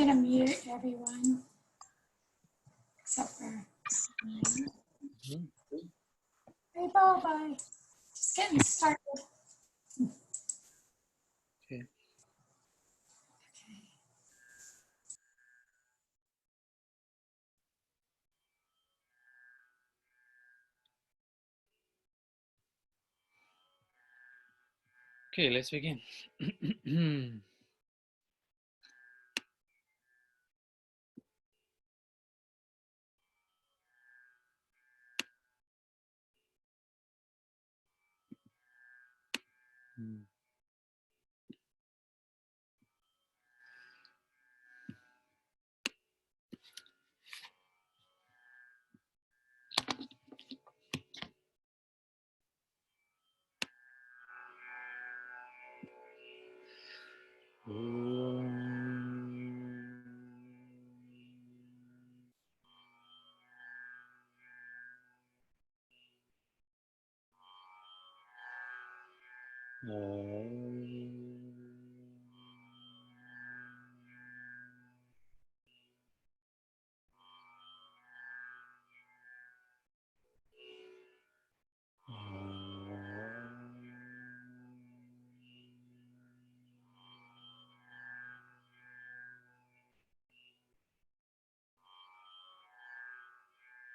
going to mute everyone except for me. Hey, bye. Just getting started. Okay. Okay, let's begin.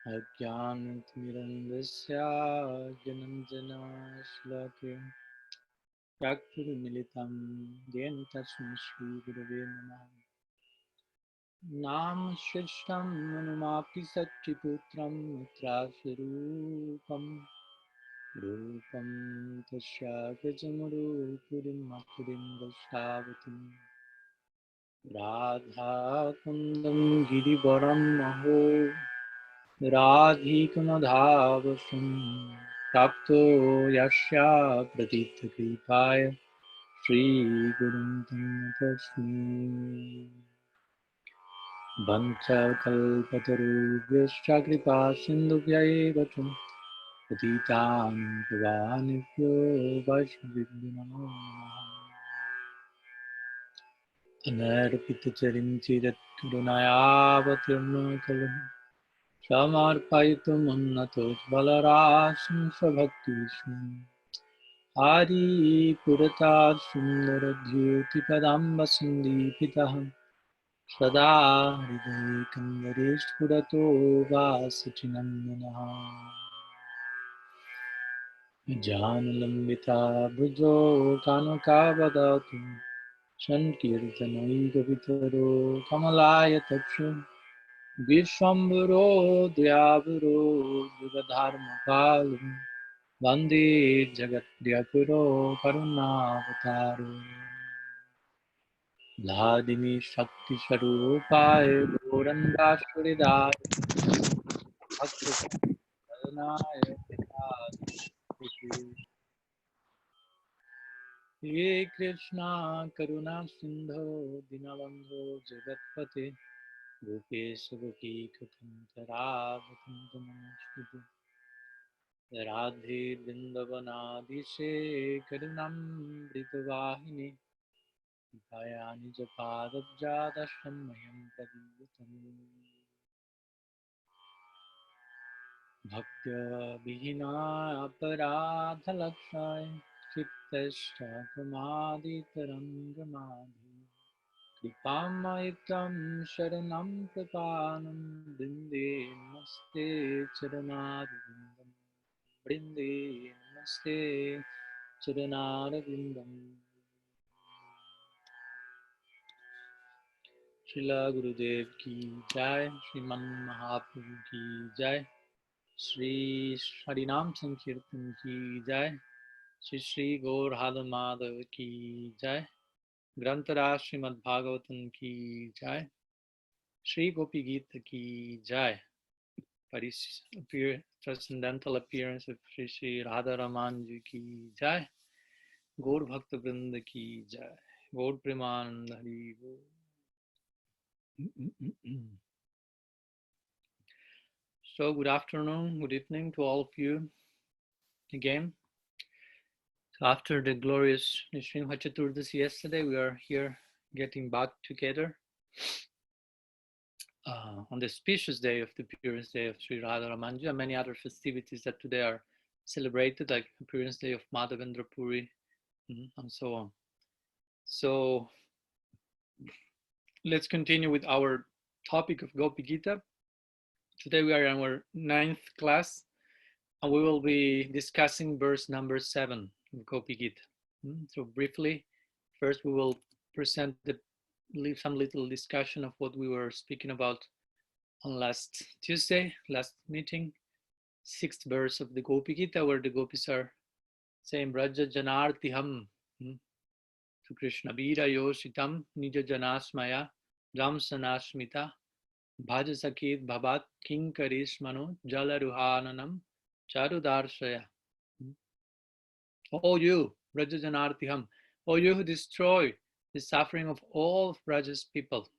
Ajnanatimirandasya jananjana shlakya prakthurumilitam yen tasmai shri gurave namaha. Nam shrishtam manumapi sattiputram mitrasvarupam rupam tasya gajamurupurim makurim vasavatim radha kundam girivaram maho radhikanadhavasam prapto yasya pratitha kripaya shri gurum tam tasmai Vancha kalpataruvyascha kripa sindhubhya eva patitān pavanebhyo vaishnavibhyo namo namaha. Anarpitacharim chirat karunayavatirno kalu samarpayitum unnatos balarasim svabhakti vishnu Hari purata sundara dhyuti padamba sandipitah Sada hridaye kandaresh purato vasachinandanaha Janalambita bhujo kanakavadatu Sankirtanaigovitaro kamalaya takshu Vishwambaro dhyavaro jugadharmakalu Vande jagatpriyakuro karunavataru Vladimi Shakti Swarupaya Gaurangashwaridaya Bhakti Pradhanaya He Krishna Karuna Sindho Dinabandho Jagatpate Gopesh Gopi Katantaravatam Namaskritu Radhe Vrindavanadise Karunam Britavahini Dayani Japadabjadasham Mayam Padiyatam Bhaktya Vihina Aparadhalakshay Chittashta Kamadi Tarangamadhi Kripamayitam Sharanam Prapanam Brinde Namaste Charanarvindam Brinde Namaste Charanarvindam Srila Gurudev ki jai, Sriman Mahaprabhu ki jai, Shri Harinam Sankirtan ki jai, Shri Gaur Madhav ki jai, Grantara Srimad Bhagavatam ki jai, Shri Gopi Gita ki jai, transcendental appearance of Shri Radharamanji ki jai, Gaur Bhakta Vrinda ki jai, Gaur Premanand Hari Gaur. So good afternoon, good evening to all of you again. So after the glorious Nishrinha Chaturdasi yesterday, we are here getting back together on the auspicious day of the appearance day of Sri Radha-Ramanji, and many other festivities that today are celebrated, like appearance day of Madhavendra Puri, and so on. So let's continue with our topic of Gopi Gita. Today we are in our 9th class, and we will be discussing verse number 7 of Gopi Gita. So briefly, first we will present some little discussion of what we were speaking about on last Tuesday, last meeting, 6th verse of the Gopi Gita, where the gopis are saying Braja Janartiham to Krishna, Vira Yoshitam, Nija Janasmaya, Ramsanashmita, Bhajasakit Bhabat, Kinkarishmanu, Jalaruhananam, Charudarshaya. O you, Braja Janartiham, O you who destroy the suffering of all Braja's people.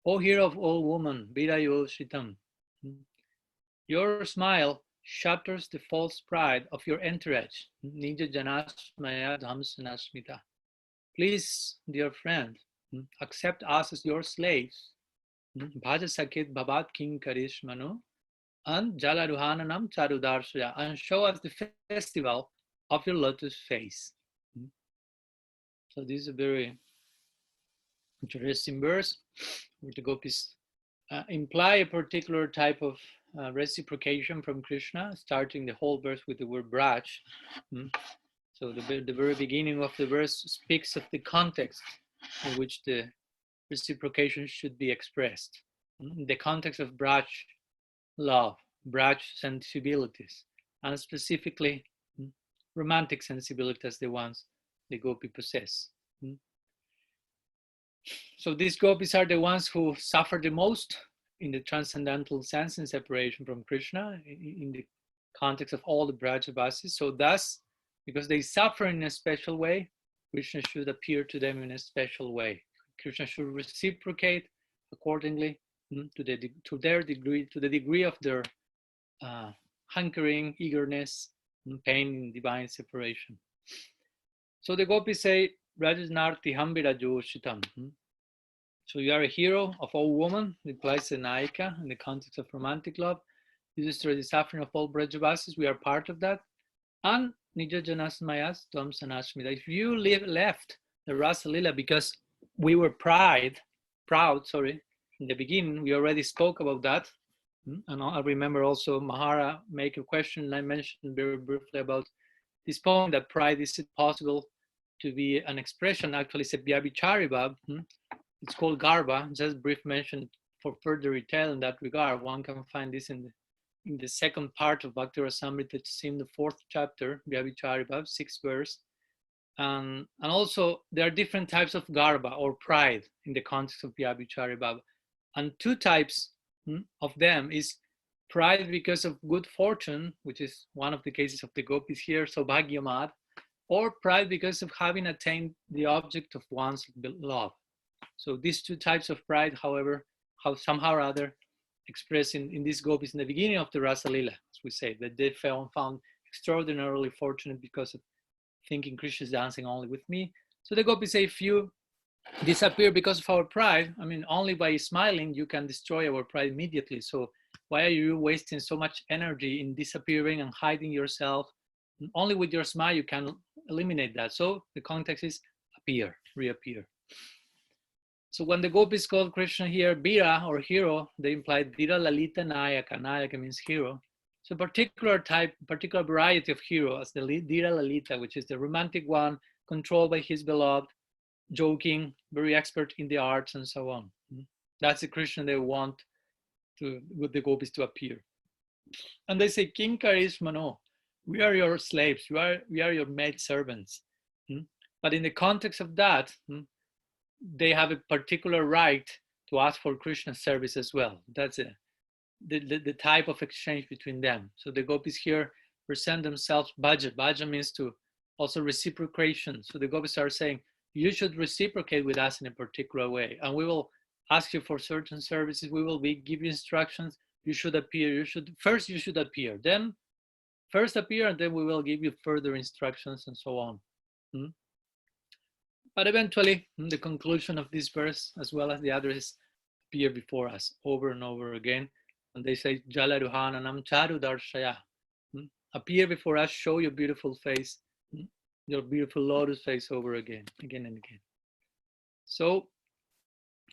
O hero of all women, Vira Yoshitam. Your smile shatters the false pride of your entourage. Nija Janasmaya Dhamsanashmita. Please, dear friend, accept us as your slaves. Bhaja Sakit Bhabat King Karishmanu and Jalaruhananam Charudarshaya, and show us the festival of your lotus face. So this is a very interesting verse where the gopis imply a particular type of reciprocation from Krishna, starting the whole verse with the word Braj. So the very beginning of the verse speaks of the context in which the reciprocation should be expressed. The context of Braj love, Braj sensibilities, and specifically romantic sensibilities, the ones the gopi possess. So these gopis are the ones who suffer the most in the transcendental sense in separation from Krishna, in the context of all the Brajavasis. So thus, because they suffer in a special way, Krishna should appear to them in a special way. Krishna should reciprocate accordingly to the degree of their hankering, eagerness, and pain in divine separation. So the gopis say, Rajanarti Hambira Joshitam. So you are a hero of all women, it implies a naika in the context of romantic love. You destroy the suffering of all Brajavasis, we are part of that. And Nija Janasmayas Dvam Sanashmita. If you left the Rasa Lila because we were proud, in the beginning, we already spoke about that. And I remember also Mahara make a question, and I mentioned very briefly about this point that pride, is it possible to be an expression? Actually, it's a Vyabhichari bhav. It's called Garba. Just brief mention for further detail in that regard. One can find this in the second part of Bhakti Rasamrita. It's in the 4th chapter, Vyabhichari bhav, 6th verse. And also there are different types of Garba or pride in the context of Vyabhichari bhav. And 2 types of them is pride because of good fortune, which is one of the cases of the gopis here, so Bhagyamad, or pride because of having attained the object of one's love. So these 2 types of pride, however, how somehow or other expressed in these gopis in the beginning of the Rasa Lila, as we say, that they found extraordinarily fortunate because of thinking Krishna is dancing only with me. So the gopis say, if you disappear because of our pride, I mean, only by smiling you can destroy our pride immediately. So why are you wasting so much energy in disappearing and hiding yourself? Only with your smile you can eliminate that. So the context is appear, reappear. So when the gopis called Krishna here Bira or hero, they implied Bira Lalita Nayaka. Nayaka means hero. So particular variety of hero as the Dira Lalita, which is the romantic one, controlled by his beloved, joking, very expert in the arts and so on. That's the Krishna they want with the gopis to appear. And they say, King Karishmano, we are your slaves, we are your maid servants. But in the context of that, they have a particular right to ask for Krishna's service as well. That's the type of exchange between them. So the gopis here present themselves Bhaja. Bhaja means to also reciprocation. So the gopis are saying, you should reciprocate with us in a particular way. And we will ask you for certain services. We will give you instructions. You should appear. First you should appear. Then first appear, and then we will give you further instructions and so on. But eventually, the conclusion of this verse, as well as the others, is appear before us over and over again. And they say, Jalaruhananam charu darshaya. Appear before us, show your beautiful face, your beautiful lotus face over again and again. So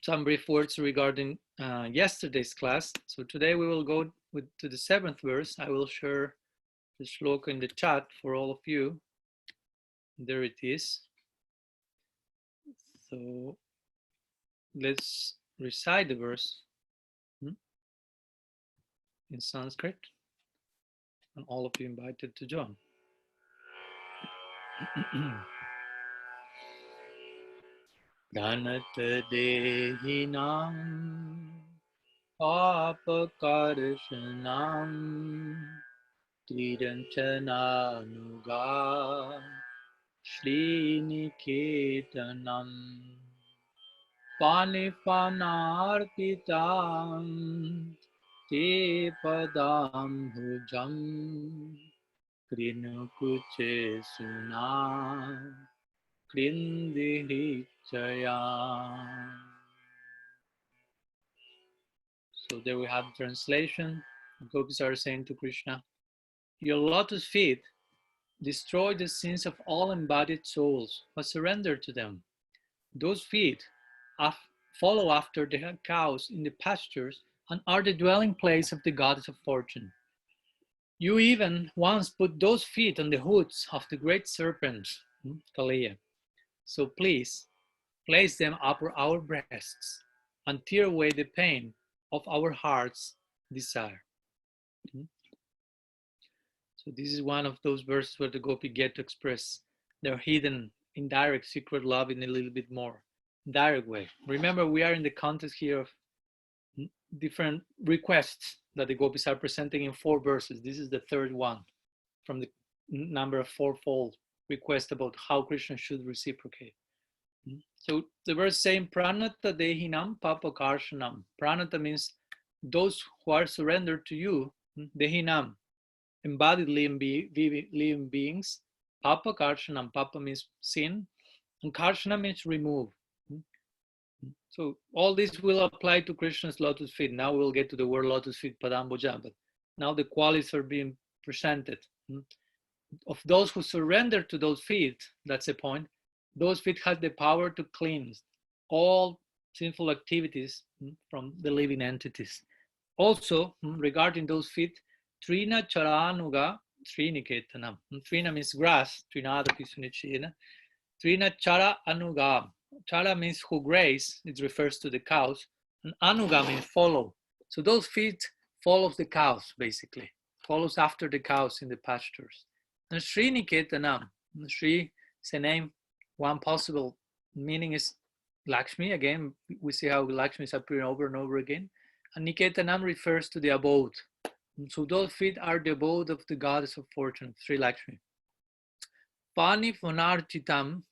some brief words regarding yesterday's class. So today we will go to the 7th verse. I will share the shloka in the chat for all of you. There it is. So let's recite the verse in Sanskrit, and all of you invited to join. Praṇata-dehināṁ pāpa-karṣaṇaṁ tṛṇa-carānugaṁ śrī-niketanam phaṇi-phaṇārpitaṁ te padāmbujaṁ kṛṇu kuceṣu kṛndhi hṛc-chayam. So there we have the translation. The gopis are saying to Krishna, your lotus feet destroy the sins of all embodied souls who surrender to them. Those feet follow after the cows in the pastures and are the dwelling place of the goddess of fortune. You even once put those feet on the hoods of the great serpent, Kāliya. So please, place them upon our breasts and tear away the pain of our heart's desire. So this is one of those verses where the gopi get to express their hidden, indirect, secret love in a little bit more direct way. Remember, we are in the context here of different requests that the gopis are presenting in 4 verses. This is the 3rd one from the number of 4-fold request about how Krishna should reciprocate. So the verse saying, praṇata-dehināṁ pāpa-karṣaṇaṁ. Praṇata means those who are surrendered to you, dehināṁ, embodied living beings. Pāpa-karṣaṇaṁ, pāpa means sin, and karṣana means remove. So all this will apply to Krishna's lotus feet. Now we'll get to the word lotus feet, padāmbujaṁ, but now the qualities are being presented. Of those who surrender to those feet, that's the point, those feet have the power to cleanse all sinful activities from the living entities. Also, regarding those feet, tṛṇa-carānugaṁ, śrī-niketanam. Tṛṇa means grass, tṛṇa-carānugaṁ. Tṛṇa-carānugaṁ. Chara means who graze, it refers to the cows, and anuga means follow. So those feet follows the cows, basically, follows after the cows in the pastures. And śrī-niketanam, Śrī is a name. One possible meaning is Lakshmi. Again, we see how Lakshmi is appearing over and over again. And Niketanam refers to the abode. So those feet are the abode of the goddess of fortune, Sri Lakshmi. phaṇi-phaṇārpitaṁ.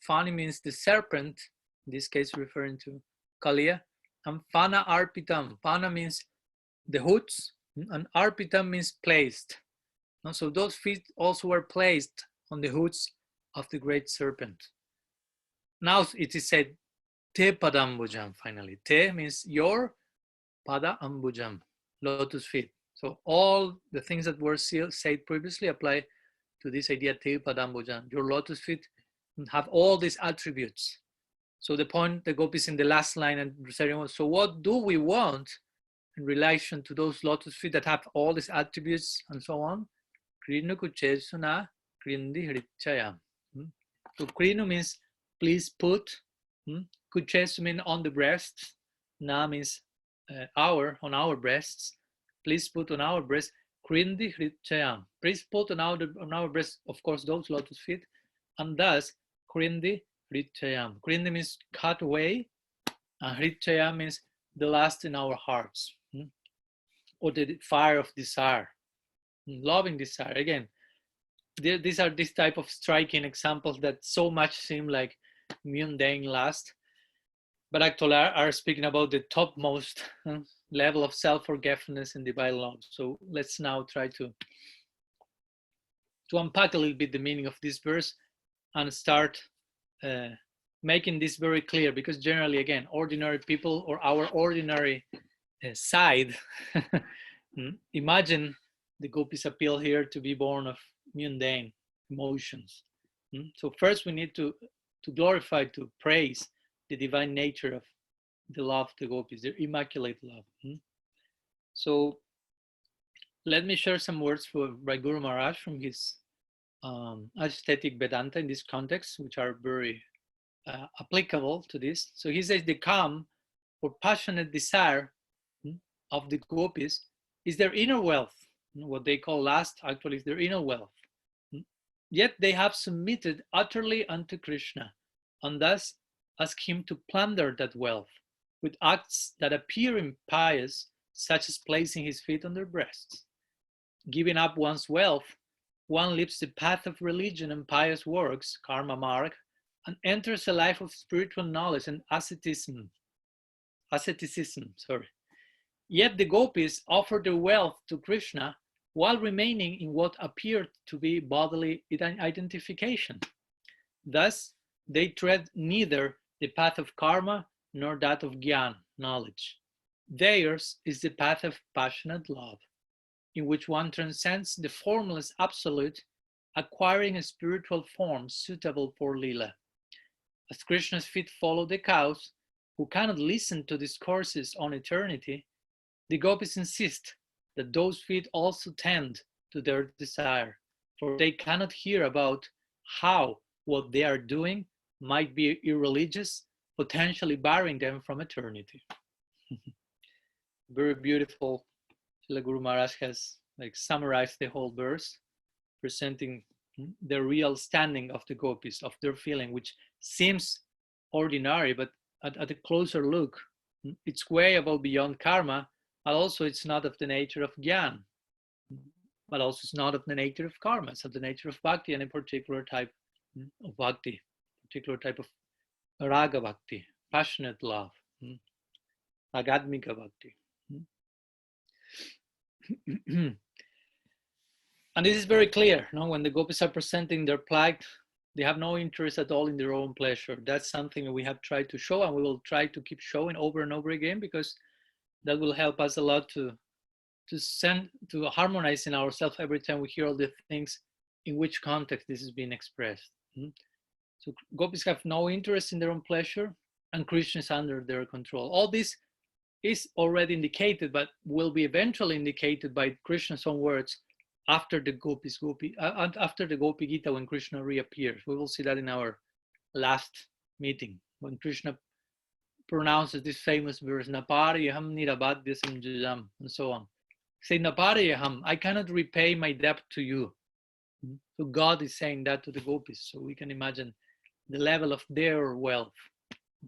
Phaṇi means the serpent, in this case referring to Kāliya. And phaṇa-arpitam. Phana means the hoods, and arpitam means placed. So those feet also were placed on the hoods of the great serpent. Now it is said, te padāmbujaṁ, finally. Te means your, padāmbujaṁ, lotus feet. So all the things that were said previously apply to this idea, te padāmbujaṁ. Your lotus feet have all these attributes. So the point, the gopis in the last line and reciting, so what do we want in relation to those lotus feet that have all these attributes and so on? Kṛṇu kuceṣu kṛndhi hṛc-chayam. So kṛṇu means please put, kuceṣu means on the breasts, na means on our breasts, please put on our breasts, kṛndhi hṛc-chayam. Please put on our breasts, of course, those lotus feet, and thus kṛndhi hṛc-chayam. Kṛndhi means cut away, and hṛc-chayam means the lust in our hearts, or the fire of desire, loving desire. Again, these are this type of striking examples that so much seem like mundane lust, but actually are speaking about the topmost level of self-forgetfulness and divine love. So let's now try to unpack a little bit the meaning of this verse and start making this very clear, because generally, again, ordinary people or our ordinary side imagine the gopis appeal here to be born of mundane emotions. So first we need to glorify, to praise the divine nature of the love of the gopis, their immaculate love. So let me share some words by Guru Maharaj from his aesthetic Vedanta in this context, which are very applicable to this. So he says the calm or passionate desire of the gopis is their inner wealth. What they call lust actually is their inner wealth. Yet they have submitted utterly unto Krishna, and thus ask him to plunder that wealth with acts that appear impious, such as placing his feet on their breasts. Giving up one's wealth, one leaves the path of religion and pious works, karma marg, and enters a life of spiritual knowledge and asceticism. Yet the gopis offer their wealth to Krishna while remaining in what appeared to be bodily identification. Thus, they tread neither the path of karma nor that of jnana, knowledge. Theirs is the path of passionate love, in which one transcends the formless absolute, acquiring a spiritual form suitable for lila. As Krishna's feet follow the cows, who cannot listen to discourses on eternity, the gopis insist that those feet also tend to their desire, for they cannot hear about how what they are doing might be irreligious, potentially barring them from eternity. Very beautiful. Srila Guru Maharaj has summarized the whole verse, presenting the real standing of the gopis, of their feeling, which seems ordinary, but at a closer look, it's way above beyond karma, but also it's not of the nature of jnana, but also it's not of the nature of karma, it's of the nature of bhakti, and a particular type of bhakti, particular type of raga bhakti, passionate love, agadmika bhakti. And this is very clear, when the gopis are presenting their plight, they have no interest at all in their own pleasure. That's something we have tried to show, and we will try to keep showing over and over again, because that will help us a lot to harmonize in ourselves every time we hear all the things in which context this is being expressed. So gopis have no interest in their own pleasure, and Krishna is under their control. All this is already indicated, but will be eventually indicated by Krishna's own words after the after the Gopi Gita, when Krishna reappears. We will see that in our last meeting, when Krishna pronounces this famous verse, Napariyaham nirabadya samjajam, and so on. Say, Napariyaham, I cannot repay my debt to you. So God is saying that to the gopis, so we can imagine the level of their wealth.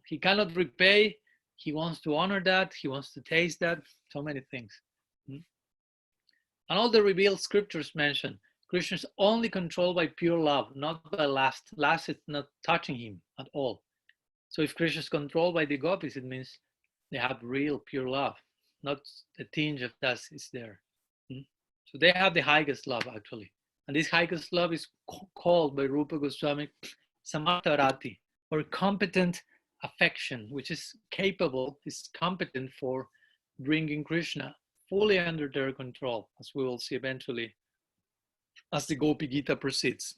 He cannot repay, he wants to honor that, he wants to taste that, so many things. And all the revealed scriptures mention Krishna is only controlled by pure love, not by lust. Lust is not touching him at all. So if Krishna is controlled by the gopis, it means they have real pure love, not a tinge of dust is there. So they have the highest love, actually. And this highest love is called by Rupa Goswami samarta-rati, or competent affection, which is competent for bringing Krishna fully under their control, as we will see eventually as the Gopi Gita proceeds.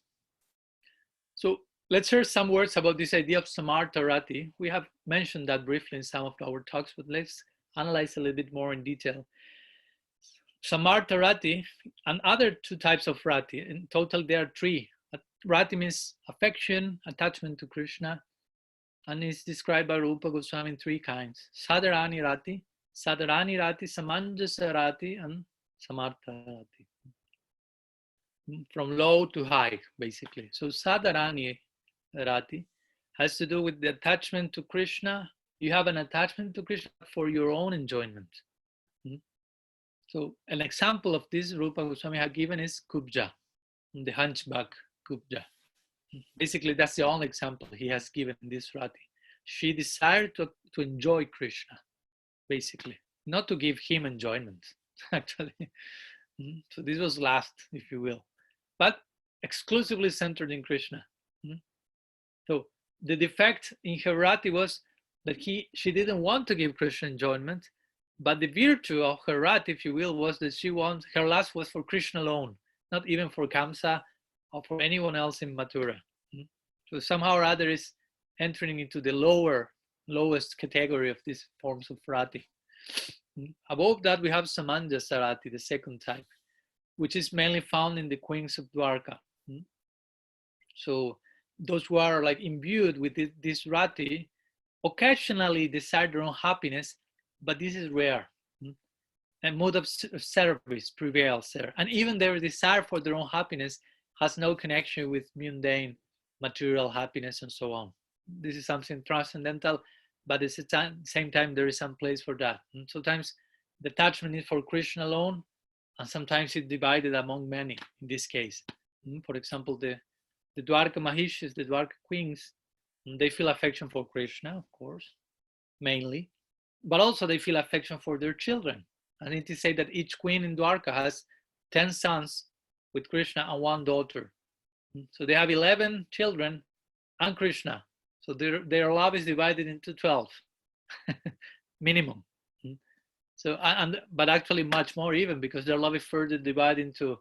So let's hear some words about this idea of samarta-rati. We have mentioned that briefly in some of our talks, but let's analyze a little bit more in detail. Samarta-rati and other two types of rati. In total, there are three. Rati means affection, attachment to Krishna, and is described by Rupa Goswami in three kinds. Sadarani rati, Samanjasa rati, and Samarta-rati. From low to high, basically. So Sadarani rati has to do with the attachment to Krishna. You have an attachment to Krishna for your own enjoyment. So an example of this Rupa Goswami has given is Kubja, the hunchback Kubja. Basically, that's the only example he has given in this rati. She desired to enjoy Krishna, basically, not to give him enjoyment, actually. So this was lust, if you will, but exclusively centered in Krishna. So the defect in her rati was that she didn't want to give Krishna enjoyment, but the virtue of her rati, if you will, was that her lust was for Krishna alone, not even for Kamsa or for anyone else in Mathura. So somehow or other is entering into the lowest category of these forms of rati. Above that, we have Samanjasa rati, the second type, which is mainly found in the queens of Dwarka. So those who are like imbued with this rati occasionally desire their own happiness, but this is rare. And mode of service prevails there. And even their desire for their own happiness has no connection with mundane material happiness and so on. This is something transcendental, but at the same time, there is some place for that. And sometimes the attachment is for Krishna alone, and sometimes it's divided among many, in this case. For example, the Dwarka Mahishis, the Dwarka queens, they feel affection for Krishna, of course, mainly, but also they feel affection for their children. And it is said that each queen in Dwarka has 10 sons with Krishna and 1 daughter. So they have 11 children and Krishna. So their love is divided into 12, minimum. So, but actually much more even, because their love is further divided into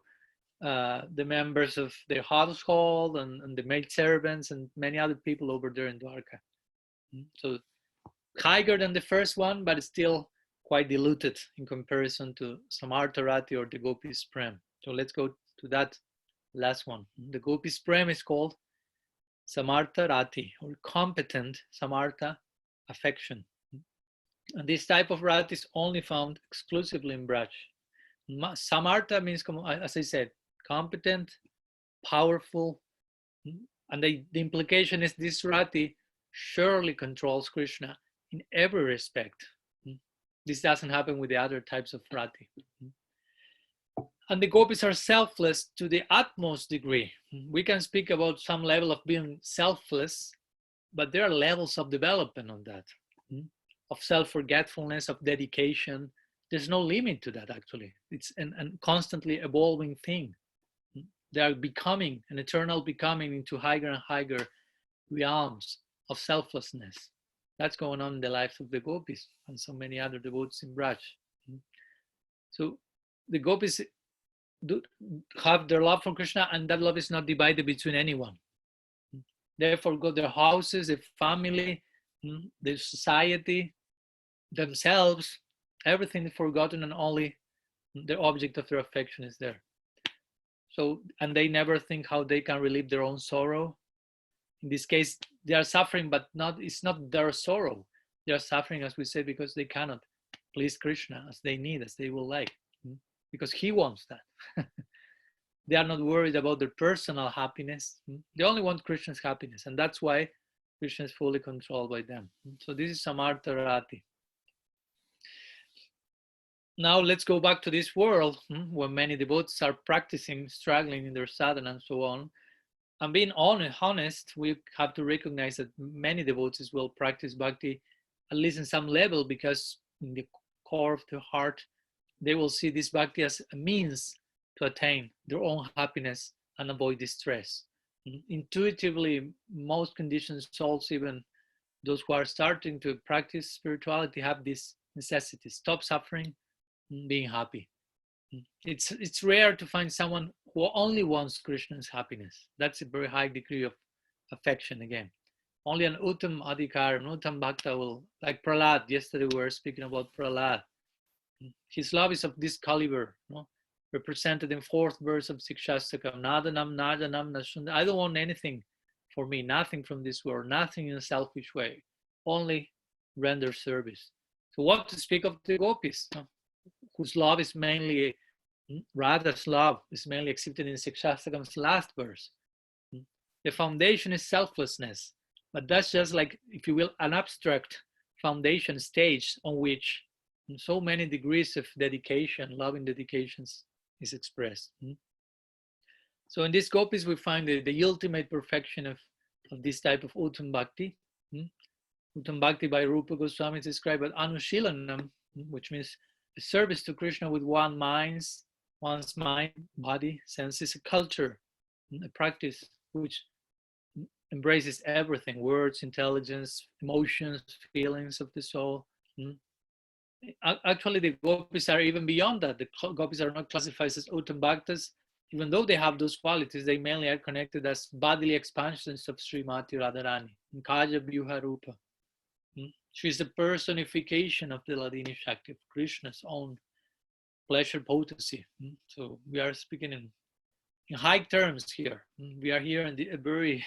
the members of their household and the maid servants and many other people over there in Dwarka. So higher than the first one, but it's still quite diluted in comparison to Samartha Rati or the Gopis Prem. So let's go to that last one. The Gopis Prem is called Samartha Rati, or competent Samartha affection. And this type of Rati is only found exclusively in Braj. Samartha means, as I said, competent, powerful, and the implication is this Rati surely controls Krishna in every respect. This doesn't happen with the other types of Rati. And the gopis are selfless to the utmost degree. We can speak about some level of being selfless, but there are levels of development on that, of self-forgetfulness, of dedication. There's no limit to that, actually. It's a constantly evolving thing. They are becoming, an eternal becoming, into higher and higher realms of selflessness. That's going on in the lives of the gopis and so many other devotees in Braj. So the gopis have their love for Krishna, and that love is not divided between anyone. Therefore, their houses, their family, their society, themselves, everything is forgotten, and only the object of their affection is there. So, and they never think how they can relieve their own sorrow. In this case, they are suffering, but it's not their sorrow. They are suffering, as we said, because they cannot please Krishna as they need, as they will like, because he wants that. They are not worried about their personal happiness. They only want Krishna's happiness, and that's why Krishna is fully controlled by them. So this is Samartha Rati. Now let's go back to this world where many devotees are practicing, struggling in their sadhana and so on. And being honest, we have to recognize that many devotees will practice bhakti, at least in some level, because in the core of their heart, they will see this bhakti as a means to attain their own happiness and avoid distress. Intuitively, most conditioned souls, even those who are starting to practice spirituality, have this necessity: stop suffering, being happy. It's rare to find someone who only wants Krishna's happiness. That's a very high degree of affection again. Only an Uttam Adhikar, an Uttam Bhakta will, like Prahlad. Yesterday we were speaking about Prahlad. His love is of this caliber, represented in 4th verse of Sikshastakam. Nadanam, nadanam, nashunda. I don't want anything for me, nothing from this world, nothing in a selfish way, only render service. So what to speak of the gopis, whose love is mainly, Radha's love is mainly exhibited in Sikshastakams last verse. The foundation is selflessness, but that's just like, if you will, an abstract foundation stage on which so many degrees of dedication, love and dedications is expressed. So in these gopis, we find the ultimate perfection of this type of Uttam Bhakti. Uttam Bhakti by Rupa Goswami is described as Anushilanam, which means a service to Krishna with one's mind, body, senses, a culture, a practice which embraces everything: words, intelligence, emotions, feelings of the soul. Actually, the gopis are even beyond that. The gopis are not classified as uttam bhaktas. Even though they have those qualities, they mainly are connected as bodily expansions of Srimati Radharani, Kaja Vyuha Rupa. She is the personification of the Ladini Shakti, of Krishna's own pleasure potency. So we are speaking in high terms here. We are here in the very,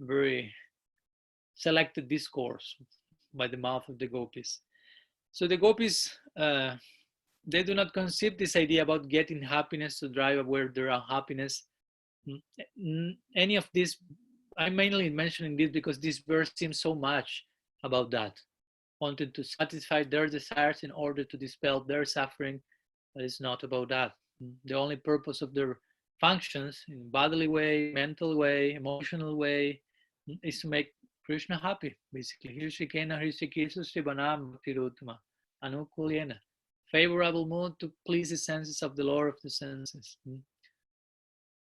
very selected discourse by the mouth of the gopis. So the gopis, they do not conceive this idea about getting happiness to drive away their unhappiness. Any of this, I'm mainly mentioning this because this verse seems so much about that, wanting to satisfy their desires in order to dispel their suffering. But it's not about that. The only purpose of their functions in bodily way, mental way, emotional way, is to make Krishna happy, basically. Anukulyena. Favorable mood to please the senses of the Lord of the senses.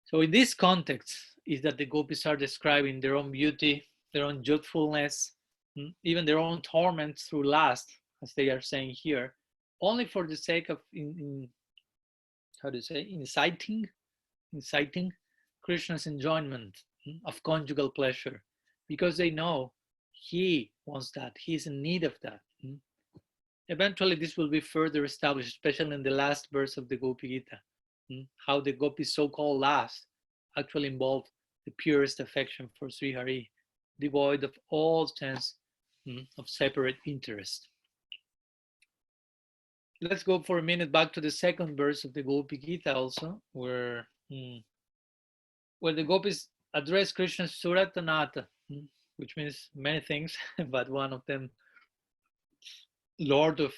So in this context is that the gopis are describing their own beauty, their own youthfulness, even their own torment through lust, as they are saying here, only for the sake of inciting Krishna's enjoyment of conjugal pleasure, because they know he wants that, he's in need of that. Eventually, this will be further established, especially in the last verse of the Gopi Gita, how the gopis' so-called lust actually involved the purest affection for Sri Hari, devoid of all sense of separate interest. Let's go for a minute back to the second verse of the Gopi Gita also, where the gopis address Krishna's Suratanata, which means many things, but one of them, Lord of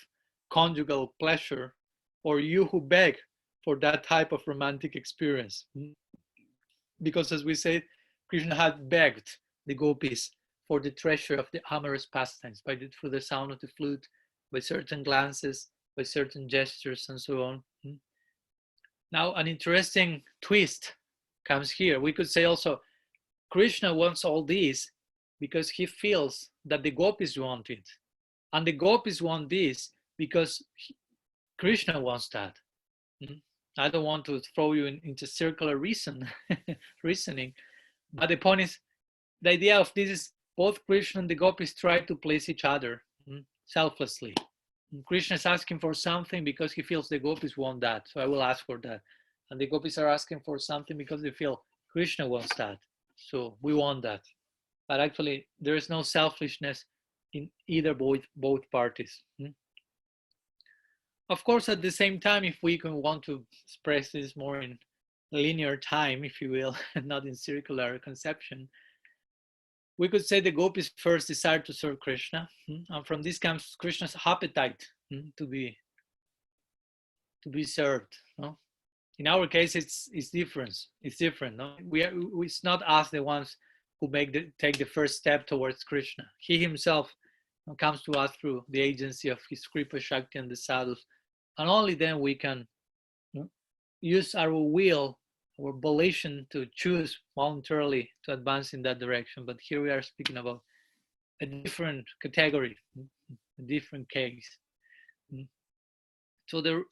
conjugal pleasure, or you who beg for that type of romantic experience. Because as we said, Krishna had begged the gopis for the treasure of the amorous pastimes, through the sound of the flute, by certain glances, by certain gestures, and so on. Now, an interesting twist comes here. We could say also, Krishna wants all this because he feels that the gopis want it. And the gopis want this because Krishna wants that. I don't want to throw you into circular reasoning, but the point is, the idea of this is both Krishna and the gopis try to please each other selflessly. Krishna is asking for something because he feels the gopis want that, so I will ask for that. And the gopis are asking for something because they feel Krishna wants that, so we want that. But actually, there is no selfishness in either both parties. Of course, at the same time, if we can want to express this more in linear time, if you will, and not in circular conception, we could say the gopis first desire to serve Krishna, and from this comes Krishna's appetite to be served. No? In our case, it's different. It's different. No? It's not us the ones who take the first step towards Krishna. He himself comes to us through the agency of his Kripa Shakti and the sadhus, and only then we can use our will, our volition to choose voluntarily to advance in that direction. But here we are speaking about a different category, a different case. So the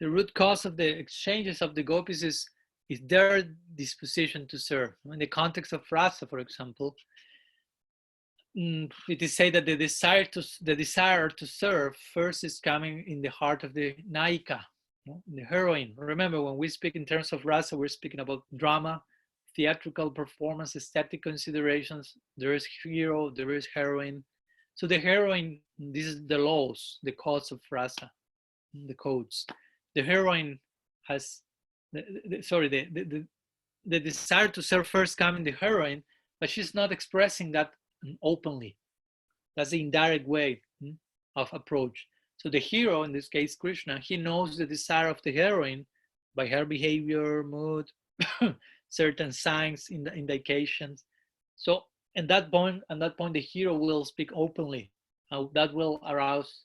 root cause of the exchanges of the gopis is their disposition to serve. In the context of rasa, for example, it is said that the desire to serve first is coming in the heart of the naika, the heroine. Remember, when we speak in terms of rasa, we're speaking about drama, theatrical performance, aesthetic considerations. There is hero, there is heroine. So the heroine, this is the laws, the codes of rasa, the codes. The heroine has, the desire to serve first comes in the heroine, but she's not expressing that openly. That's the indirect way of approach. So the hero, in this case Krishna, he knows the desire of the heroine by her behavior, mood, certain signs, indications. So at that point, the hero will speak openly. That will arise,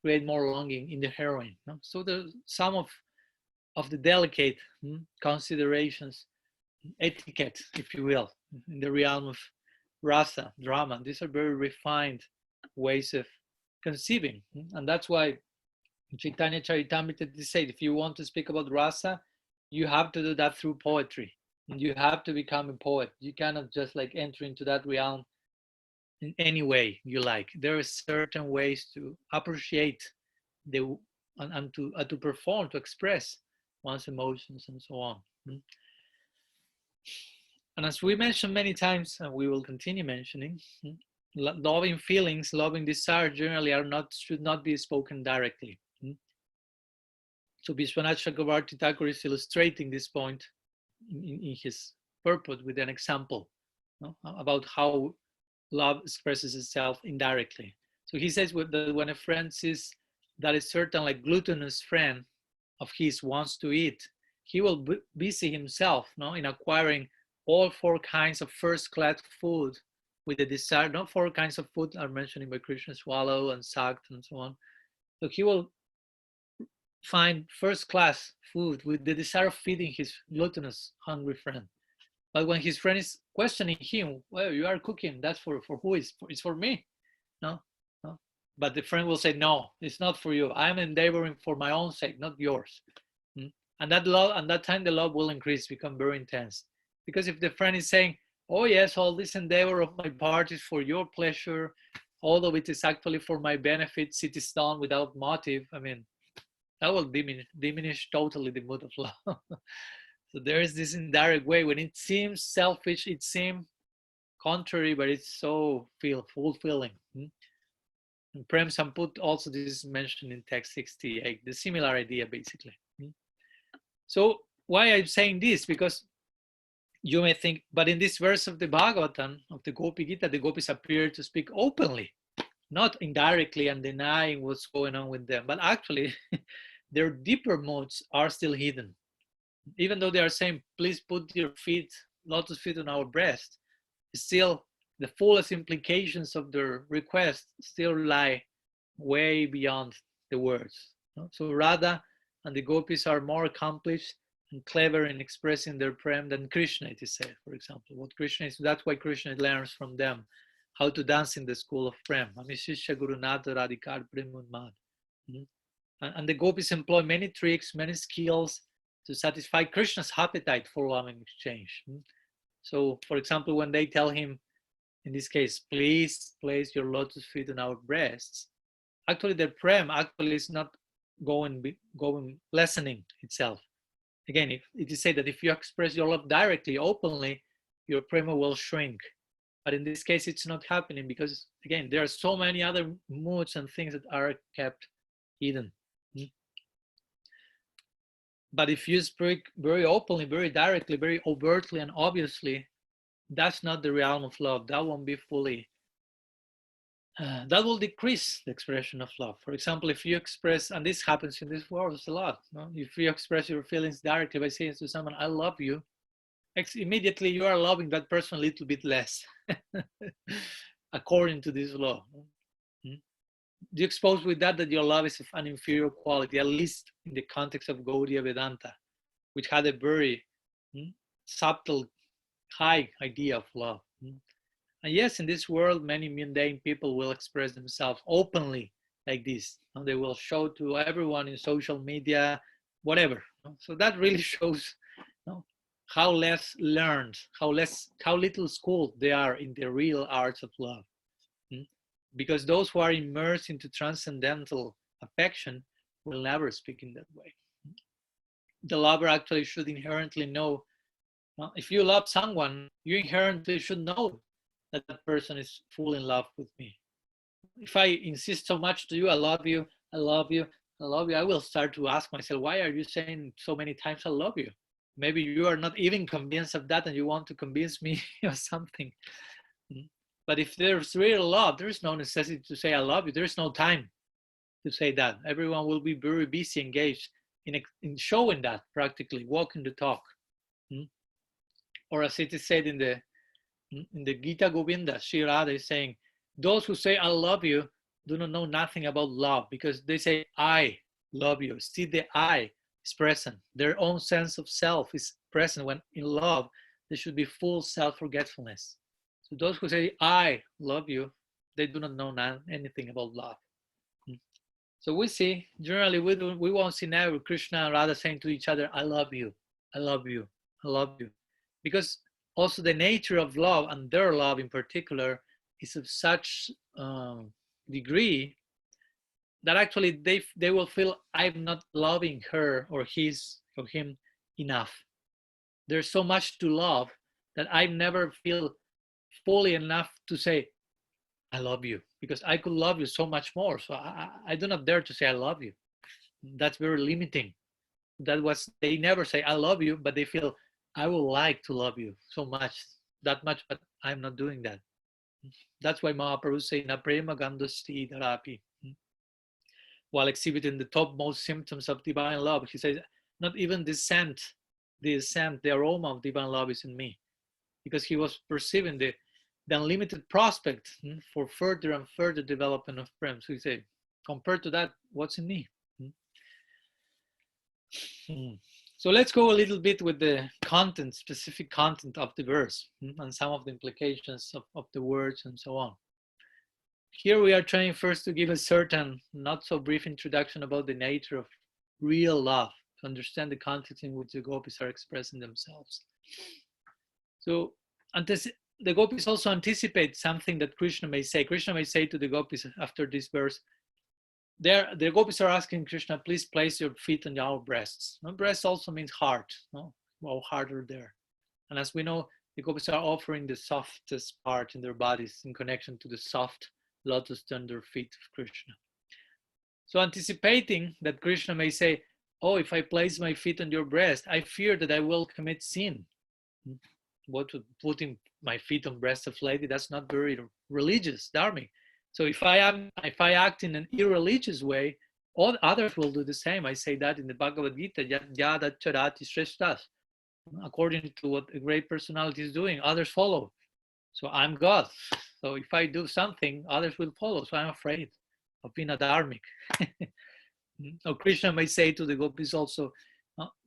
create more longing in the heroine. No? So there's some of the delicate considerations etiquette, if you will, in the realm of rasa, drama. These are very refined ways of conceiving. And that's why Chaitanya Charitamrita said, if you want to speak about rasa, you have to do that through poetry. You have to become a poet. You cannot just like enter into that realm in any way you like. There are certain ways to appreciate the and to perform, to express one's emotions and so on. And as we mentioned many times, and we will continue mentioning, loving feelings, loving desire generally should not be spoken directly. So Vishwanath Chakravarti Thakur is illustrating this point in his purport with an example about how love expresses itself indirectly. So he says that when a friend sees that a certain like gluttonous friend of his wants to eat, he will busy himself in acquiring all 4 kinds of first-class food with the desire. Not 4 kinds of food are mentioned by Krishna, swallow and sakt and so on. So he will find first-class food with the desire of feeding his gluttonous, hungry friend. But when his friend is questioning him, well, you are cooking, that's for who is? It's for me. No. But the friend will say, no, it's not for you. I'm endeavoring for my own sake, not yours. And that love, and that time the love will increase, become very intense. Because if the friend is saying, oh yes, all this endeavor of my part is for your pleasure, although it is actually for my benefits, it is done without motive, I mean, that will diminish totally the mood of love. So there is this indirect way when it seems selfish, it seems contrary, but it's so fulfilling. And Prem Samput also, this is mentioned in text 68, the similar idea basically. So why I'm saying this? Because you may think, but in this verse of the Bhagavatam, of the Gopi Gita, the gopis appear to speak openly, not indirectly and denying what's going on with them, but actually their deeper modes are still hidden. Even though they are saying, please put your feet, lotus feet on our breast, still the fullest implications of their request still lie way beyond the words. So Radha and the gopis are more accomplished and clever in expressing their prem than Krishna, it is said, for example. What Krishna is, that's why Krishna learns from them how to dance in the school of prem. And the gopis employ many tricks, many skills to satisfy Krishna's appetite for loving exchange. So, for example, when they tell him, in this case, please place your lotus feet on our breasts, actually the prem actually is not going lessening itself. Again, it is said that if you express your love directly, openly, your prema will shrink. But in this case, it's not happening because, again, there are so many other moods and things that are kept hidden. But if you speak very openly, very directly, very overtly and obviously, that's not the realm of love. That won't be fully, that will decrease the expression of love. For example, if you express, and this happens in this world a lot, if you express your feelings directly by saying to someone, I love you, immediately you are loving that person a little bit less, according to this law. You expose with that your love is of an inferior quality, at least in the context of Gaudiya Vedanta, which had a very subtle, high idea of love. And yes, in this world, many mundane people will express themselves openly like this. And they will show to everyone in social media, whatever. So that really shows how less learned, how little schooled they are in the real arts of love. Because those who are immersed into transcendental affection will never speak in that way. The lover actually should inherently know, if you love someone, you inherently should know that that person is full in love with me. If I insist so much to you, I love you, I love you, I love you, I will start to ask myself, why are you saying so many times I love you? Maybe you are not even convinced of that and you want to convince me or something. But if there's real love, there's no necessity to say I love you. There's no time to say that. Everyone will be very busy, engaged in showing that, practically, walking the talk. Or as it is said in the Gita Govinda, Sri Radha is saying, those who say I love you do not know nothing about love, because they say I love you. See, the I is present. Their own sense of self is present when in love. there should be full self-forgetfulness. So those who say, I love you, they do not know anything about love. So we see, generally, we won't see never Krishna and Radha saying to each other, I love you, I love you, I love you. Because also the nature of love, and their love in particular, is of such degree that actually they will feel, I'm not loving her or him enough. There's so much to love that I never feel fully enough to say, I love you, because I could love you so much more. So I do not dare to say I love you. That's very limiting. They never say I love you, but they feel I would like to love you so much, that much, but I'm not doing that. That's why Mahaprabhu say, Na prema gandhasti dharapi. While exhibiting the topmost symptoms of divine love, he says, not even the scent, the aroma of divine love is in me. Because he was perceiving the unlimited prospect for further and further development of prem. So he said, compared to that, what's in me? So let's go a little bit with the content, specific content of the verse, and some of the implications of the words and so on. Here we are trying first to give a certain, not so brief introduction about the nature of real love, to understand the context in which the gopis are expressing themselves. So the gopis also anticipate something that Krishna may say. Krishna may say to the gopis after this verse, the gopis are asking Krishna, please place your feet on our breasts. Breast also means heart. Our heart are there. And as we know, the gopis are offering the softest part in their bodies in connection to the soft lotus tender feet of Krishna. So anticipating that Krishna may say, oh, if I place my feet on your breast, I fear that I will commit sin. What would putting my feet on breast of lady, that's not very religious, dharmic. So if I act in an irreligious way, all others will do the same. I say that in the Bhagavad Gita, yada charati shreshtas. According to what a great personality is doing, others follow. So I'm God. So if I do something, others will follow. So I'm afraid of being a dharmic. Or Krishna may say to the gopis also,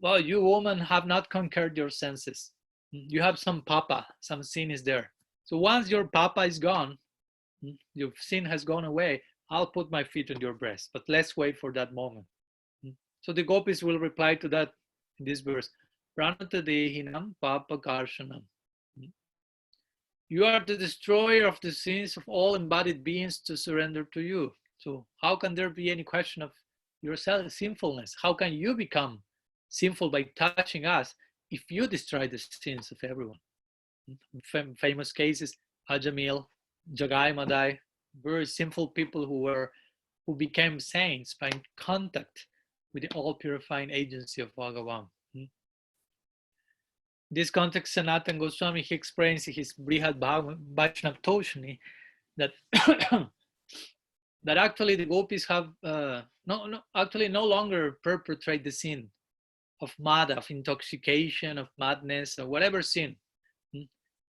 well, you women have not conquered your senses. You have some papa, some sin is there. So once your papa is gone, your sin has gone away, I'll put my feet on your breast, but let's wait for that moment. So the gopis will reply to that in this verse, praṇata-dehināṁ, pāpa-karṣaṇaṁ. You are the destroyer of the sins of all embodied beings to surrender to you. So how can there be any question of your sinfulness? How can you become sinful by touching us if you destroy the sins of everyone? Famous cases, Ajamil, Jagai Madai, very sinful people who became saints by contact with the all-purifying agency of Bhagavan. This context, Sanatana Goswami, he explains in his Brihad Vaishnav Toshni that that actually the gopis have no longer perpetrate the sin of mad, of intoxication, of madness, or whatever sin.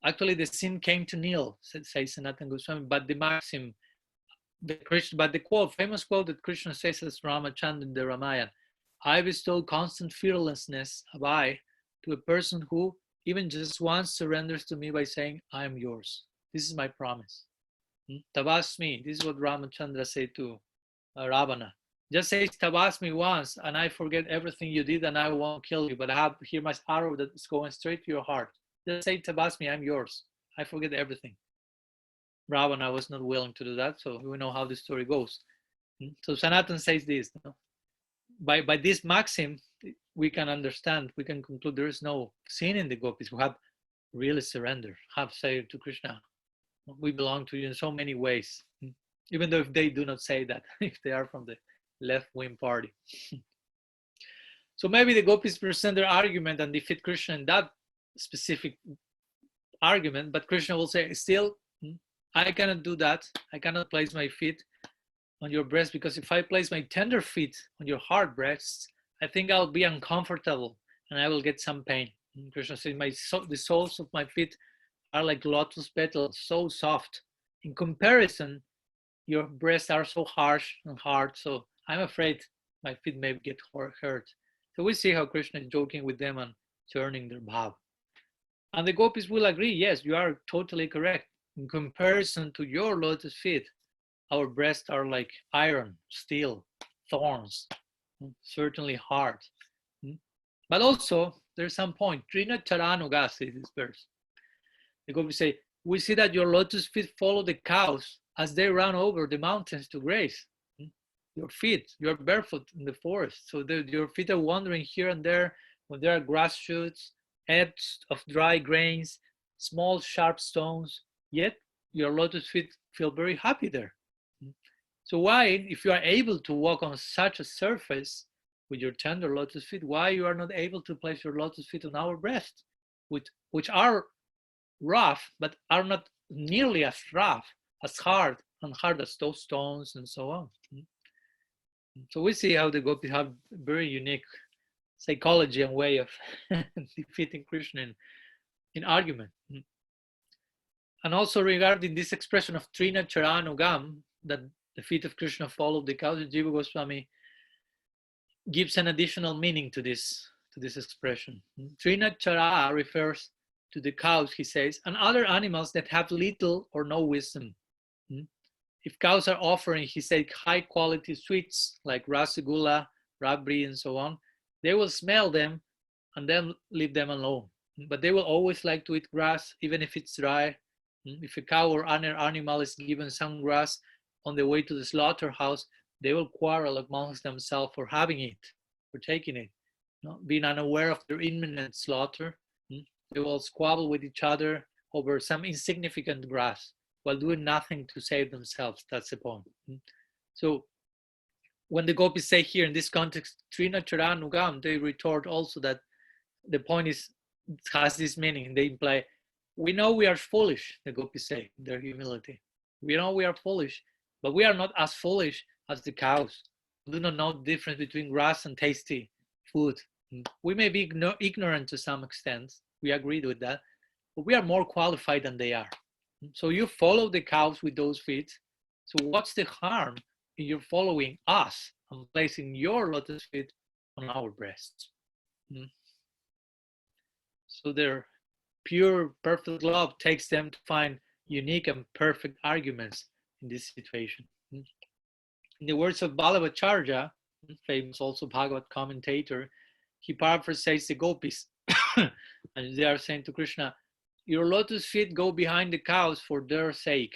Actually, the sin came to nil, says Sanatana Goswami. But the maxim, but the quote, famous quote that Krishna says as Ramachandra in the Ramayana, I bestow constant fearlessness of I to a person who even just once surrenders to me by saying, I am yours. This is my promise. Tavasmi, this is what Ramachandra said to Ravana. Just say Tavasmi once and I forget everything you did and I won't kill you, but I have here my arrow that is going straight to your heart. Just say Tavasmi, I'm yours. I forget everything. Ravana was not willing to do that, so we know how the story goes. So Sanatan says this. By this maxim, we can understand, we can conclude there is no sin in the gopis who have really surrendered, have said to Krishna, we belong to you in so many ways, even though if they do not say that, if they are from the left-wing party. So maybe the gopis present their argument and defeat Krishna in that specific argument, but Krishna will say, still, I cannot do that. I cannot place my feet on your breast, because if I place my tender feet on your hard breasts, I think I'll be uncomfortable and I will get some pain. And Krishna says, the soles of my feet are like lotus petals, so soft. In comparison, your breasts are so harsh and hard, so I'm afraid my feet may get hurt. So we see how Krishna is joking with them and turning their bhav. And the gopis will agree, yes, you are totally correct. In comparison to your lotus feet, our breasts are like iron, steel, thorns, certainly hard. But also, there's some point. tṛṇa-carānugaṁ says this verse. The gopis say, we see that your lotus feet follow the cows as they run over the mountains to graze. Your feet, you're barefoot in the forest. So your feet are wandering here and there when there are grass shoots, edges of dry grains, small sharp stones, yet your lotus feet feel very happy there. So why, if you are able to walk on such a surface with your tender lotus feet, why you are not able to place your lotus feet on our breast, which are rough, but are not nearly as rough, as hard as those stones and so on. So we see how the gopis have very unique psychology and way of defeating Krishna in argument. And also regarding this expression of tṛṇa-carānugaṁ, that the feet of Krishna follow the cows, Jiva Goswami gives an additional meaning to this expression. Tṛṇa-carā refers to the cows, he says, and other animals that have little or no wisdom. If cows are offering, he said, high quality sweets like rasagula, rabri, and so on, they will smell them and then leave them alone. But they will always like to eat grass, even if it's dry. If a cow or other animal is given some grass on the way to the slaughterhouse, they will quarrel amongst themselves for having it, for taking it. Being unaware of their imminent slaughter, they will squabble with each other over some insignificant grass while doing nothing to save themselves. That's the point. So when the gopis say here in this context, tṛṇa-carānugaṁ, they retort also that the point has this meaning. They imply, we know we are foolish, the gopis say in their humility. We know we are foolish, but we are not as foolish as the cows. We do not know the difference between grass and tasty food. We may be ignorant to some extent. We agreed with that, but we are more qualified than they are. So you follow the cows with those feet. So what's the harm in you following us and placing your lotus feet on our breasts? So their pure, perfect love takes them to find unique and perfect arguments in this situation. In the words of Ballabhacharya, famous also Bhagavad commentator, he paraphrases the gopis, and they are saying to Krishna, your lotus feet go behind the cows for their sake.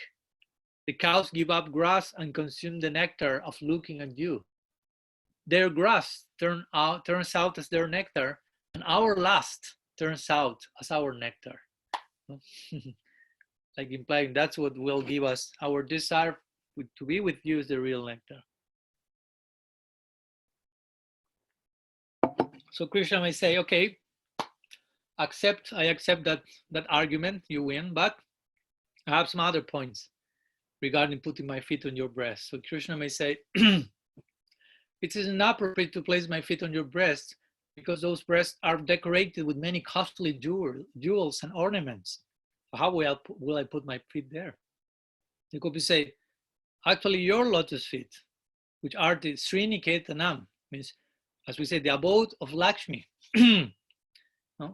The cows give up grass and consume the nectar of looking at you. Their grass turns out as their nectar, and our lust turns out as our nectar. Like implying that's what will give us our desire to be with you is the real nectar. So Krishna may say, okay, I accept that argument, you win, but I have some other points regarding putting my feet on your breast. So Krishna may say, it is inappropriate to place my feet on your breast because those breasts are decorated with many costly jewels and ornaments. So how will I put my feet there? The gopis say, actually your lotus feet, which are the śrī-niketanam, means, as we say, the abode of Lakshmi.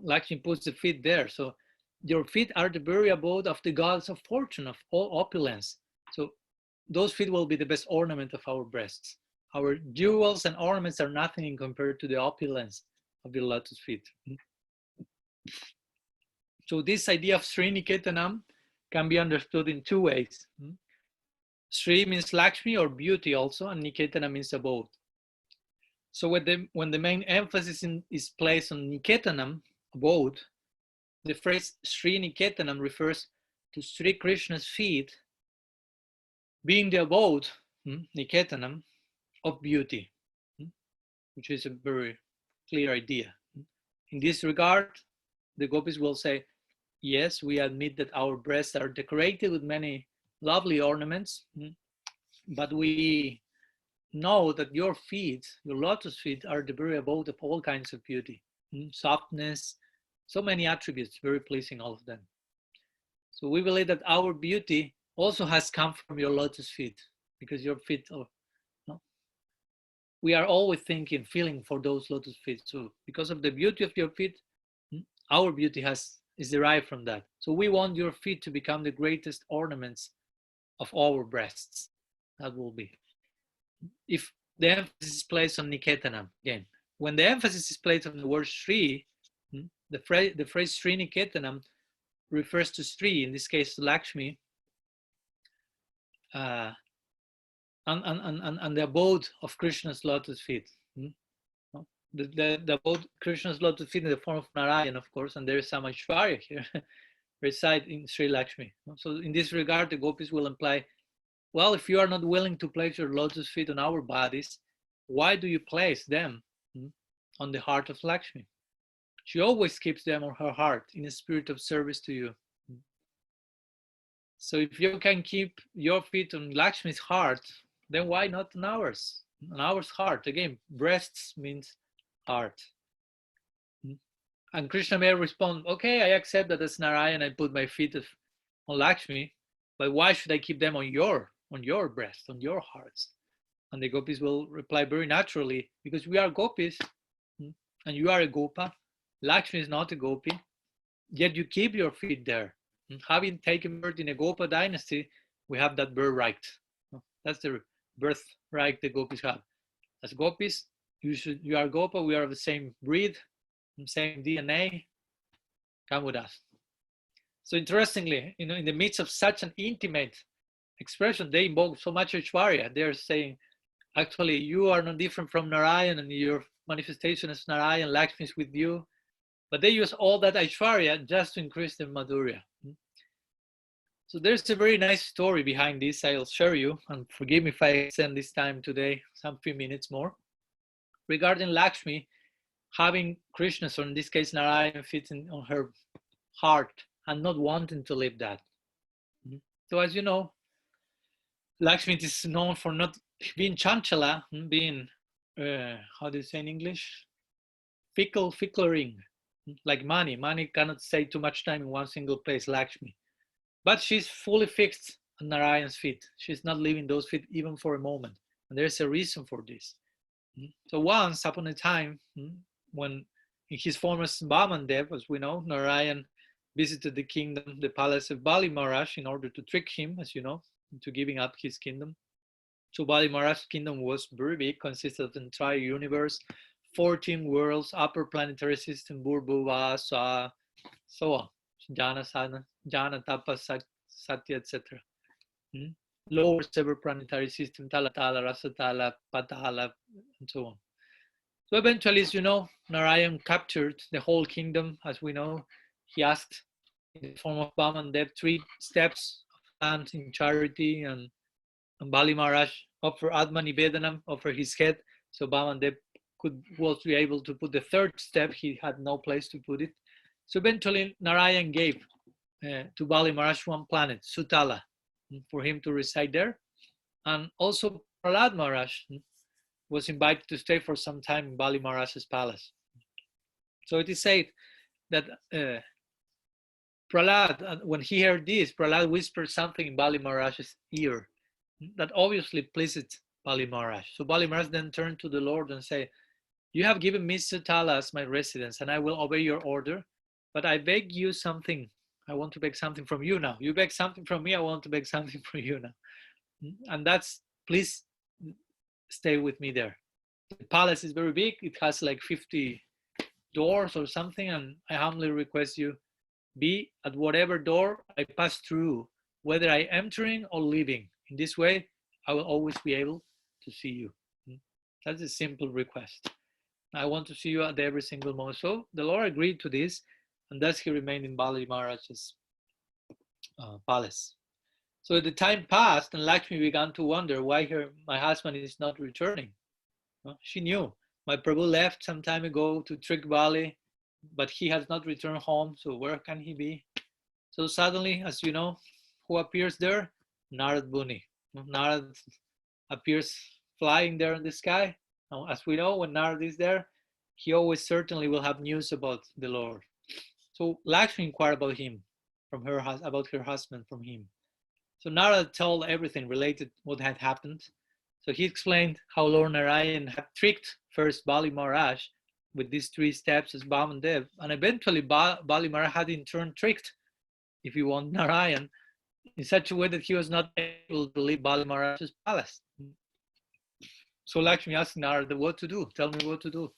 Lakshmi puts the feet there. So your feet are the very abode of the gods of fortune, of all opulence. So those feet will be the best ornament of our breasts. Our jewels and ornaments are nothing compared to the opulence of the lotus feet. So this idea of śrī-niketanam can be understood in two ways. Sri means Lakshmi or beauty also, and Niketana means abode. So when the main emphasis is placed on Niketanam, abode, the phrase śrī-niketanam refers to Sri Krishna's feet being the abode, Niketanam, of beauty, which is a very clear idea. In this regard, the gopis will say, yes, we admit that our breasts are decorated with many lovely ornaments, but we know that your feet, your lotus feet, are the very abode of all kinds of beauty, softness, so many attributes, very pleasing, all of them. So we believe that our beauty also has come from your lotus feet, because your feet are, we are always thinking, feeling for those lotus feet. So because of the beauty of your feet, our beauty has is derived from that. So we want your feet to become the greatest ornaments of our breasts. That will be. If the emphasis is placed on Niketanam, again, when the emphasis is placed on the word Śrī, the phrase śrī-niketanam refers to Śrī, in this case Lakshmi, and the abode of Krishna's lotus feet. The abode Krishna's lotus feet in the form of Narayan, of course, and there is some Aishwarya here, reside in Sri Lakshmi. So in this regard, the gopis will imply, well, if you are not willing to place your lotus feet on our bodies, why do you place them on the heart of Lakshmi? She always keeps them on her heart in a spirit of service to you. So if you can keep your feet on Lakshmi's heart, then why not on ours? On ours heart. Again, breasts means heart. And Krishna may respond, okay, I accept that as Narayan I put my feet on Lakshmi, but why should I keep them on your breast, on your hearts? And the gopis will reply very naturally, because we are gopis, and you are a gopa. Lakshmi is not a gopi, yet you keep your feet there. Having taken birth in a gopa dynasty, we have that birthright. That's the birthright the gopis have. As gopis, you are gopa, we are of the same breed, same DNA. Come with us. So interestingly, in the midst of such an intimate expression, they invoke so much Aishwarya. They're saying, actually, you are not different from Narayan, and your manifestation is Narayan, Lakshmi is with you. But they use all that Aishwarya just to increase their Madhurya. So there's a very nice story behind this. I'll share you, and forgive me if I extend this time today, some few minutes more, regarding Lakshmi having Krishna's, or in this case Narayan, feet on her heart and not wanting to leave that. So as you know, Lakshmi is known for not being chanchala, being, how do you say in English? Fickling, like money. Money cannot stay too much time in one single place, Lakshmi. But she's fully fixed on Narayan's feet. She's not leaving those feet even for a moment. And there's a reason for this. So once upon a time, when in his form as Vamandev, as we know, Narayan visited the kingdom, the palace of Bali Maharaj, in order to trick him, as you know, into giving up his kingdom. So Bali Maharaj's kingdom was very big, consisted of the entire universe, 14 worlds, upper planetary system, Burbhuva, Swa, so on, Jana, Tapa, Satya, etc. Lower several planetary system, Talatala, Rasatala, Patala, and so on. So eventually, as you know, Narayan captured the whole kingdom. As we know, he asked in the form of Vamandev 3 steps of land in charity, and Bali Maharaj offered Atma-nivedanam, offered his head, so Vamandev was able to put the 3rd step. He had no place to put it. So eventually, Narayan gave to Bali Maharaj 1 planet, Sutala, for him to reside there. And also Prahlad Maharaj was invited to stay for some time in Bali Maharaj's palace. So it is said that Prahlad, when he heard this, Prahlad whispered something in Bali Maharaj's ear that obviously pleased Bali Maharaj. So Bali Maharaj then turned to the Lord and said, you have given me Sutala as my residence, and I will obey your order, but I beg you something. I want to beg something from you now. You beg something from me, I want to beg something from you now. And that's, please stay with me there. The palace is very big. It has like 50 doors or something, and I humbly request you, be at whatever door I pass through, whether I entering or leaving. In this way, I will always be able to see you. That's a simple request. I want to see you at every single moment. So the Lord agreed to this, and thus he remained in Bali Maharaj's palace. So the time passed, and Lakshmi began to wonder why my husband is not returning. She knew my Prabhu left some time ago to trick Bali, but he has not returned home. So where can he be? So suddenly, as you know, who appears there? Narad Muni. Narad appears flying there in the sky. Now, as we know, when Narad is there, he always certainly will have news about the Lord. So Lakshmi inquired about him, about her husband from him. So Narad told everything related what had happened. So he explained how Lord Narayan had tricked first Bali Maharaj with these 3 steps as Bhamandev, and eventually Bali Maharaj had in turn tricked, if you want, Narayan in such a way that he was not able to leave Bali Maharaj's palace. So Lakshmi asked Narada what to do. Tell me what to do.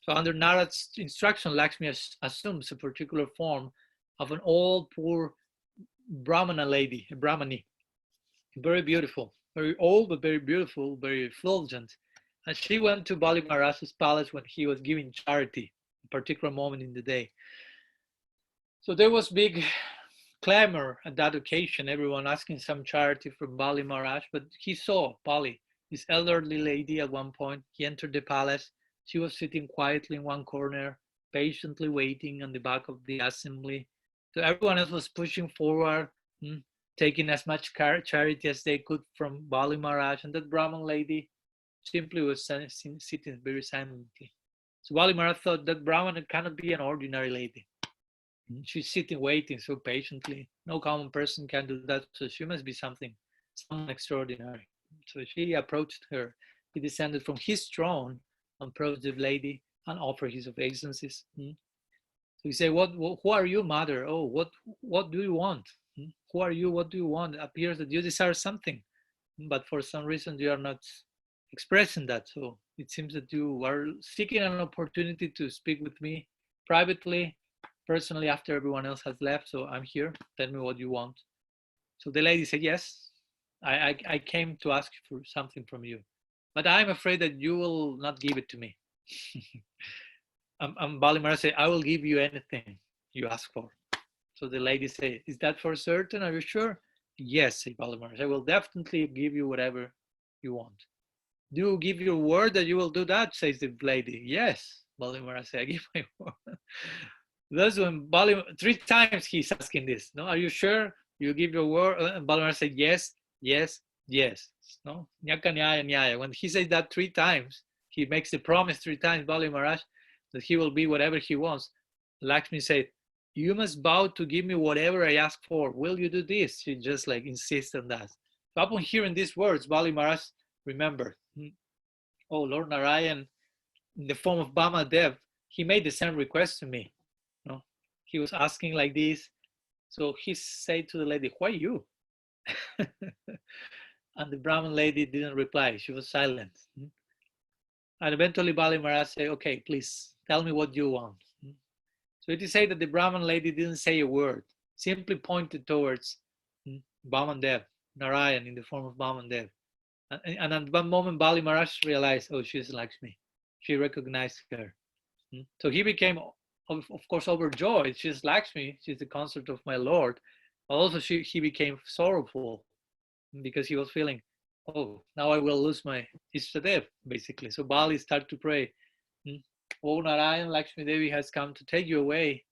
So under Narada's instruction, Lakshmi assumes a particular form of an old, poor Brahmana lady, a Brahmani, very beautiful, very old, but very beautiful, very effulgent. And she went to Bali Maharaj's palace when he was giving charity, a particular moment in the day. So there was big clamor at that occasion, everyone asking some charity from Bali Maharaj, but he saw Bali, this elderly lady at one point. He entered the palace. She was sitting quietly in one corner, patiently waiting on the back of the assembly. So everyone else was pushing forward, taking as much charity as they could from Bali Maharaj, and that Brahman lady simply was sitting very silently. So Bali Maharaj thought that Brahman cannot be an ordinary lady. She's sitting waiting so patiently. No common person can do that, so she must be someone extraordinary. So she approached her. He descended from his throne, approached the lady, and offered his obeisances. So he said, who are you, mother? Oh, what do you want? Who are you? What do you want? It appears that you desire something, but for some reason you are not expressing that. So it seems that you are seeking an opportunity to speak with me privately, personally, after everyone else has left. So I'm here. Tell me what you want. So the lady said, yes, I came to ask for something from you, but I'm afraid that you will not give it to me. Bali Maharaj said, I will give you anything you ask for. So the lady said, is that for certain? Are you sure? Yes, said Bali Maharaj, I will definitely give you whatever you want. Do you give your word that you will do that? Says the lady. Yes, Bali Maharaj said, I give my word. That's when Bali, 3 times he's asking this. No, are you sure you give your word? And Bali Maharaj said, yes, yes, yes. No, nyaka nyaya nyaya. When he says that 3 times, he makes the promise 3 times, Bali Maharaj, that he will be whatever he wants. Lakshmi said, you must bow to give me whatever I ask for. Will you do this? She just like insists on that. So upon hearing these words, Bali Maharaj remembered, oh, Lord Narayan, in the form of Bhamadev, he made the same request to me. No, he was asking like this. So he said to the lady, why you? And the Brahmin lady didn't reply. She was silent. And eventually Bali Maharaj said, okay, please tell me what you want. So it is said that the Brahmin lady didn't say a word, simply pointed towards Bhamandev, Narayan in the form of Bhamandev. And at that moment, Bali Maharaj realized, oh, she's Lakshmi. She recognized her. So he became, of course, overjoyed. She's Lakshmi. She's the consort of my Lord. But also he became sorrowful because he was feeling, oh, now I will lose my Ishtadev, basically. So Bali started to pray, oh, Narayan, Lakshmi Devi has come to take you away,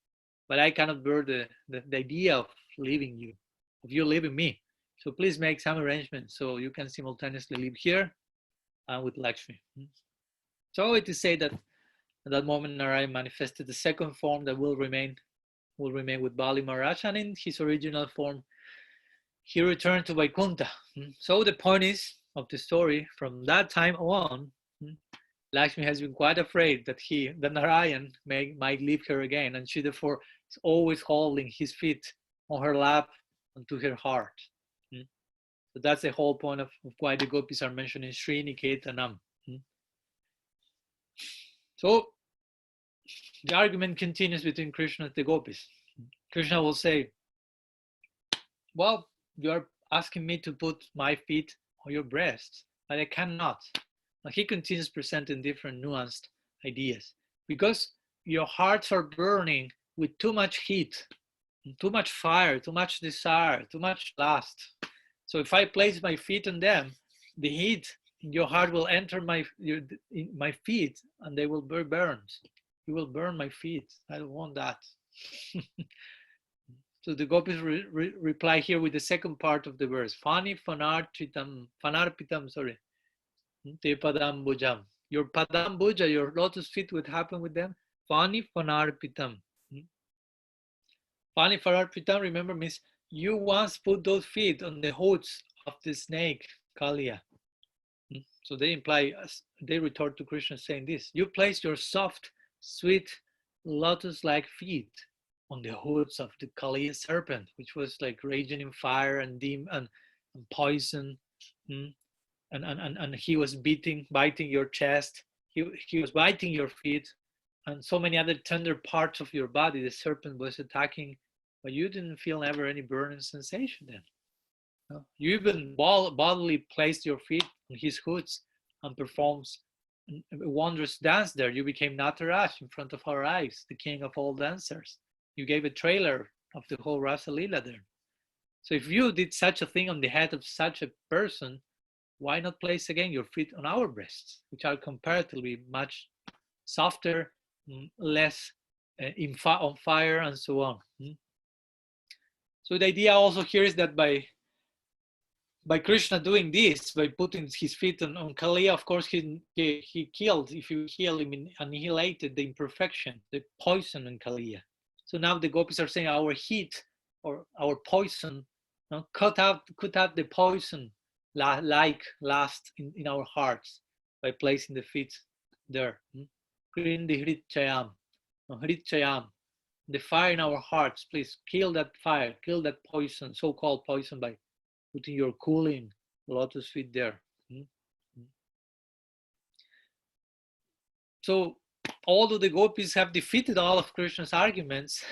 but I cannot bear the idea of leaving you, of you leaving me. So please make some arrangements so you can simultaneously live here and with Lakshmi. So it is said that at that moment Narayan manifested the second form that will remain with Bali Maharaj, and in his original form he returned to Vaikuntha. So the point is of the story, from that time on, Lakshmi has been quite afraid that Narayan might leave her again, and she therefore is always holding his feet on her lap and to her heart. So that's the whole point of why the gopis are mentioned in śrī-niketanam. So the argument continues between Krishna and the gopis. Krishna will say, well, you are asking me to put my feet on your breast, but I cannot. And he continues presenting different nuanced ideas. Because your hearts are burning with too much heat, too much fire, too much desire, too much lust. So if I place my feet on them, the heat in your heart will enter my feet and they will be burned. You will burn my feet. I don't want that. So the gopis reply here with the second part of the verse. phaṇi-phaṇārpitaṁ, sorry. Te padāmbujaṁ. Your padāmbuja, your lotus feet, what happened with them? phaṇi-phaṇārpitaṁ. Phaṇi-phaṇārpitaṁ, remember, means you once put those feet on the hoods of the snake, Kāliya. So they imply, they retort to Krishna saying this: you place your soft, sweet, lotus-like feet on the hoods of the Kāliya serpent, which was like raging in fire and and poison. And he was biting your chest. He was biting your feet, and so many other tender parts of your body. The serpent was attacking, but you didn't feel ever any burning sensation then. No? You even bodily placed your feet on his hoods and performs a wondrous dance there. You became Nataraj in front of our eyes, the king of all dancers. You gave a trailer of the whole Rasa Lila there. So if you did such a thing on the head of such a person, why not place again your feet on our breasts, which are comparatively much softer, less on fire, and so on. So the idea also here is that by Krishna doing this, by putting his feet on Kāliya, of course he killed, if you heal him, annihilated the imperfection, the poison in Kāliya. So now the gopis are saying our heat or our poison, cut out the poison like last in our hearts by placing the feet there. Kṛndhi hṛc-chayam, hṛc-chayam, the fire in our hearts. Please kill that fire, kill that poison, so-called poison, by putting your cooling lotus feet there. So although the gopis have defeated all of Krishna's arguments,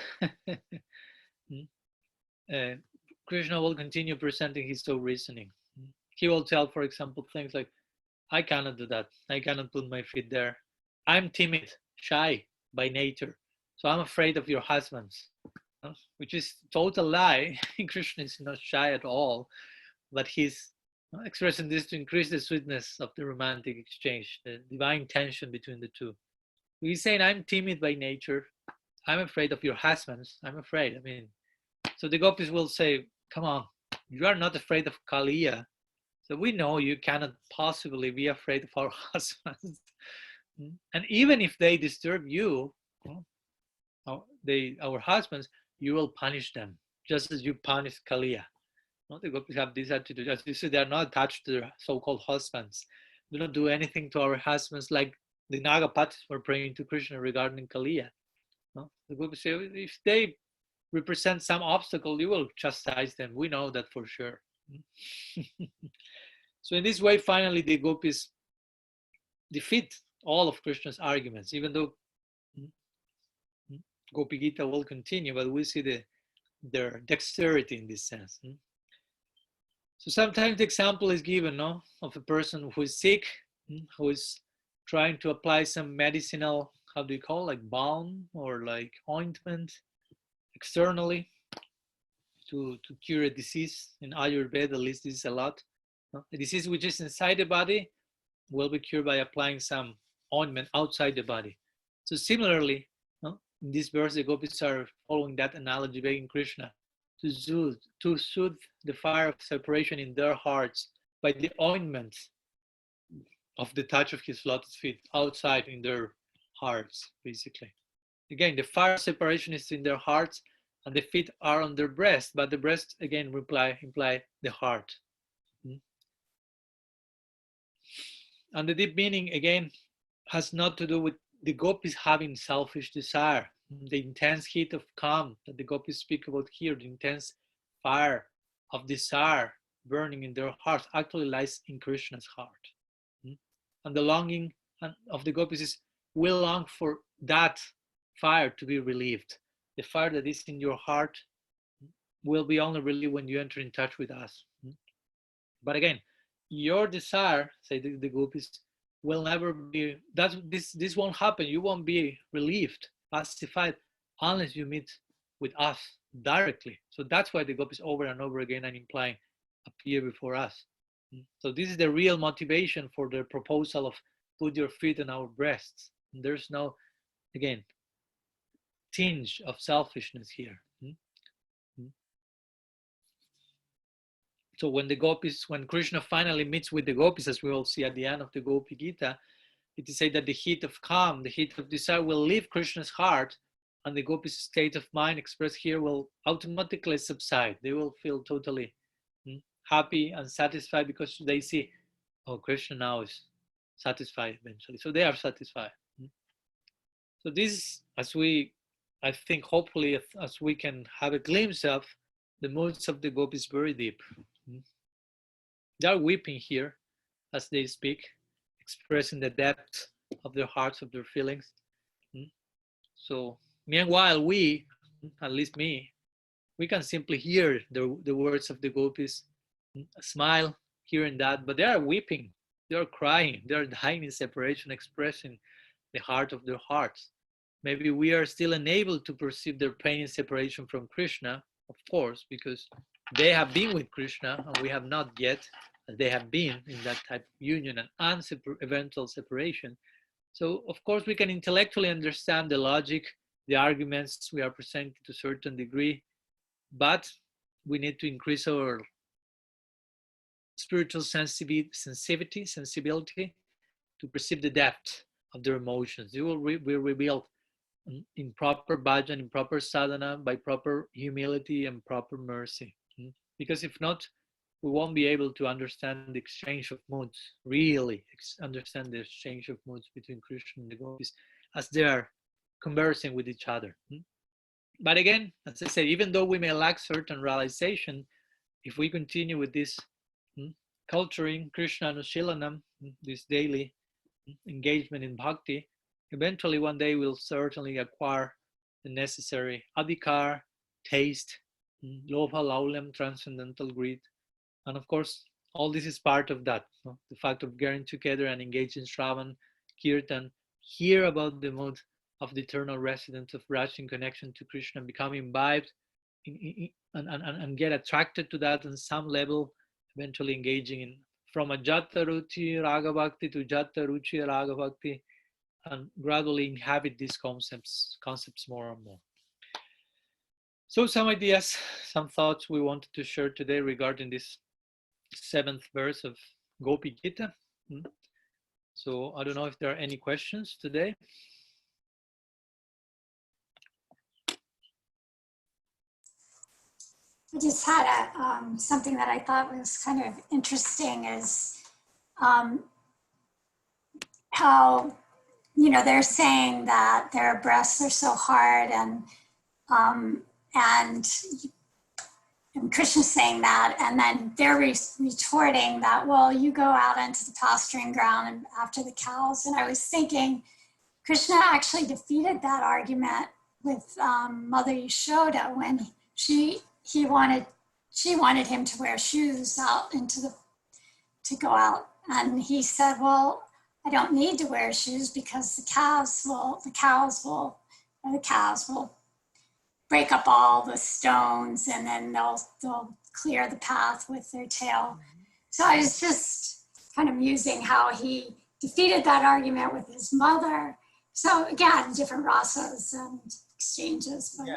Krishna will continue presenting his own reasoning. He will tell, for example, things like, I cannot do that. I cannot put my feet there. I'm timid, shy by nature. So I'm afraid of your husbands, which is total lie. Krishna is not shy at all, but he's expressing this to increase the sweetness of the romantic exchange, the divine tension between the two. He's saying, I'm timid by nature. I'm afraid of your husbands. I'm afraid. I mean, so the gopis will say, come on, you are not afraid of Kāliya. So we know you cannot possibly be afraid of our husbands. And even if they disturb you, our husbands, you will punish them, just as you punish Kāliya. The gopis have this attitude. As you see, they are not attached to their so-called husbands. Do not do anything to our husbands like the Nagapatis were praying to Krishna regarding Kāliya. The gopis say, if they represent some obstacle, you will chastise them. We know that for sure. So in this way, finally, the gopis defeat all of Krishna's arguments, even though Gopi Gita will continue, but we see their dexterity in this sense. So sometimes the example is given of a person who is sick, who is trying to apply some medicinal, how do you call it, like balm or like ointment externally to cure a disease. In Ayurveda, at least this is a lot. A disease which is inside the body will be cured by applying some ointment outside the body. So similarly, in this verse, the gopis are following that analogy, begging Krishna to soothe the fire of separation in their hearts by the ointment of the touch of his lotus feet outside in their hearts, basically. Again, the fire of separation is in their hearts and the feet are on their breast, but the breast again imply the heart. And the deep meaning again has not to do with the gopis having selfish desire. The intense heat of calm that the gopis speak about here, the intense fire of desire burning in their hearts, actually lies in Krishna's heart. And the longing of the gopis is, we long for that fire to be relieved. The fire that is in your heart will be only relieved when you enter in touch with us. But again, your desire, say the gopis, will never be, this won't happen. You won't be relieved, pacified, unless you meet with us directly. So that's why the gopis over and over again are implying, appear before us. So this is the real motivation for the proposal of put your feet on our breasts. There's no, again, tinge of selfishness here. So when Krishna finally meets with the gopis, as we will see at the end of the Gopi Gita, it is said that the heat of calm, the heat of desire will leave Krishna's heart, and the gopis' state of mind expressed here will automatically subside. They will feel totally happy and satisfied because they see, oh, Krishna now is satisfied eventually. So they are satisfied. So this, I think, hopefully, as we can have a glimpse of, the moods of the gopis very deep. They are weeping here as they speak, expressing the depth of their hearts, of their feelings. So meanwhile, we, at least me, we can simply hear the words of the gopis, smile here and that, but they are weeping, they are crying, they are dying in separation, expressing the heart of their hearts. Maybe we are still unable to perceive their pain in separation from Krishna, of course, because they have been with Krishna and we have not yet, as they have been in that type of union and eventual separation. So of course we can intellectually understand the logic, the arguments we are presenting to a certain degree, but we need to increase our spiritual sensibility to perceive the depth of their emotions. It will be revealed in proper bhajan, in proper sadhana, by proper humility and proper mercy. Because if not, we won't be able to understand the exchange of moods, really understand the exchange of moods between Krishna and the gopis as they are conversing with each other. But again, as I said, even though we may lack certain realization, if we continue with this culturing, Krishna Anushilanam, this daily engagement in bhakti, eventually one day we'll certainly acquire the necessary adhikar, taste, lobha, laulam, transcendental greed. And of course, all this is part of that. The fact of getting together and engage in Shravan, Kirtan, hear about the mood of the eternal residence of Raj in connection to Krishna, become imbibed and get attracted to that on some level, eventually engaging in from a Jata Ruchi Raga Bhakti to Jata Ruchi Raga Bhakti, and gradually inhabit these concepts more and more. So some ideas, some thoughts we wanted to share today regarding this 7th verse of Gopi Gita. So I don't know if there are any questions today. I just had something that I thought was kind of interesting is how, they're saying that their breasts are so hard and Krishna's saying that, and then they're retorting that, well, you go out into the pasturing ground and after the cows. And I was thinking, Krishna actually defeated that argument with Mother Yashoda when she wanted him to wear shoes out to go out, and he said, well, I don't need to wear shoes because the cows will break up all the stones and then they'll clear the path with their tail. So I was just kind of musing how he defeated that argument with his mother. So again, different rasas and exchanges. But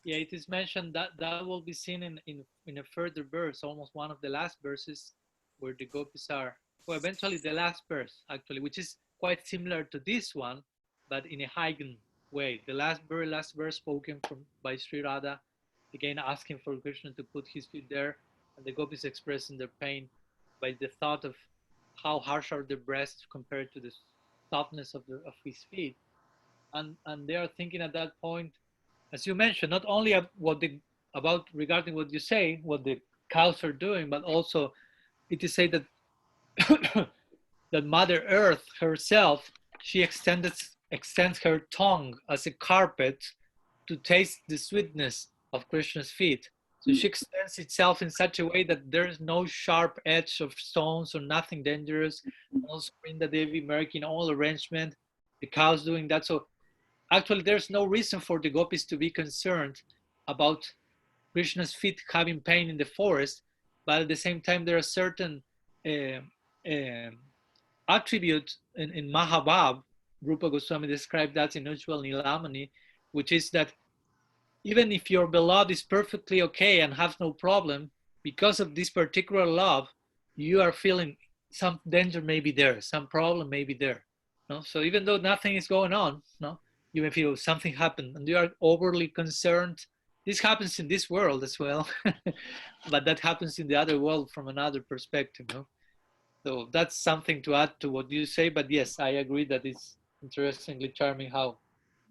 yeah, it is mentioned that will be seen in a further verse, almost one of the last verses, where the gopis are, well, eventually the last verse actually, which is quite similar to this one, but in a heightened way. The very last verse spoken by Sri Radha, again asking for Krishna to put his feet there, and the gopis expressing their pain by the thought of how harsh are their breasts compared to the softness of his feet, and they are thinking at that point, as you mentioned, not only about regarding what you say, what the cows are doing, but also it is said that that Mother Earth herself, she extends her tongue as a carpet to taste the sweetness of Krishna's feet. So she extends itself in such a way that there is no sharp edge of stones or nothing dangerous. Also, Vrinda Devi making all arrangement, the cows doing that. So actually, there's no reason for the gopis to be concerned about Krishna's feet having pain in the forest, but at the same time, there are certain attributes in Mahabhav. Rupa Goswami described that in Ujjwal Nilamani, which is that even if your beloved is perfectly okay and has no problem, because of this particular love, you are feeling some danger may be there, some problem may be there. No? So even though nothing is going on, no, you may feel something happened and you are overly concerned. This happens in this world as well, but that happens in the other world from another perspective. No? So that's something to add to what you say. But yes, I agree that it's interestingly charming how,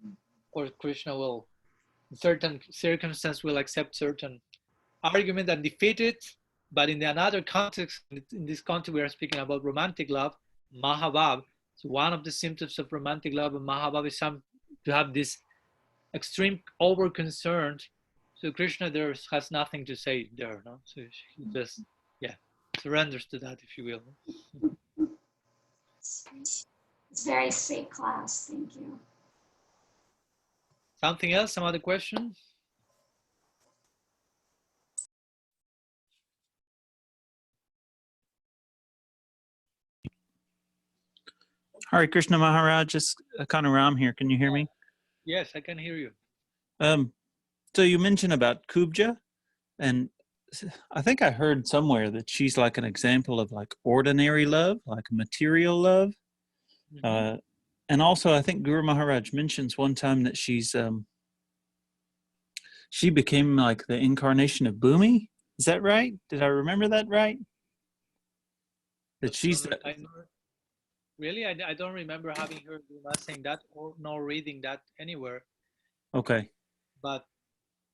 of course, Krishna will, in certain circumstance, will accept certain argument and defeat it. But in another context, in this context, we are speaking about romantic love, Mahabhav. So one of the symptoms of romantic love and Mahabhav is to have this extreme over concern. So Krishna there has nothing to say there, no? So he just, yeah, surrenders to that, if you will. It's very sweet class. Thank you. Something else? Some other questions? Hare Krishna Maharaj, it's Ram here. Can you hear me? Yes, I can hear you. So you mentioned about Kubja, and I think I heard somewhere that she's like an example of like ordinary love, like material love. Mm-hmm. And also I think Guru Maharaj mentions one time that she became like the incarnation of Bhumi. Is that right? Did I remember that right? That she's really, I don't remember having heard Guru saying that or nor reading that anywhere. Okay. But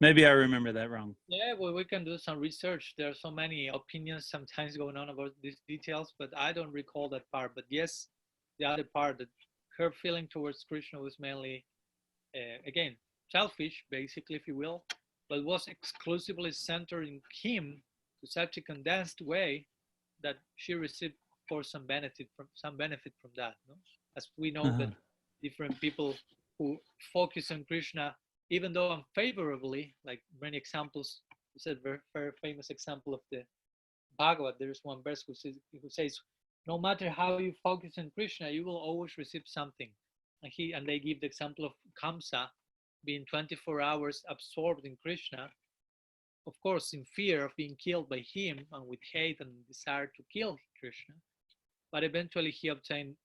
maybe I remember that wrong. Yeah, well, we can do some research. There are so many opinions sometimes going on about these details, but I don't recall that part. But yes, the other part, that her feeling towards Krishna was mainly, again, selfish, basically, if you will, but was exclusively centered in him to such a condensed way that she received for some benefit from that. No? As we know that different people who focus on Krishna, even though unfavorably, like many examples, you said very, very famous example of the Bhagavad, there's one verse who says, no matter how you focus on Krishna, you will always receive something. And they give the example of Kamsa being 24 hours absorbed in Krishna, of course, in fear of being killed by him and with hate and desire to kill Krishna. But eventually he obtained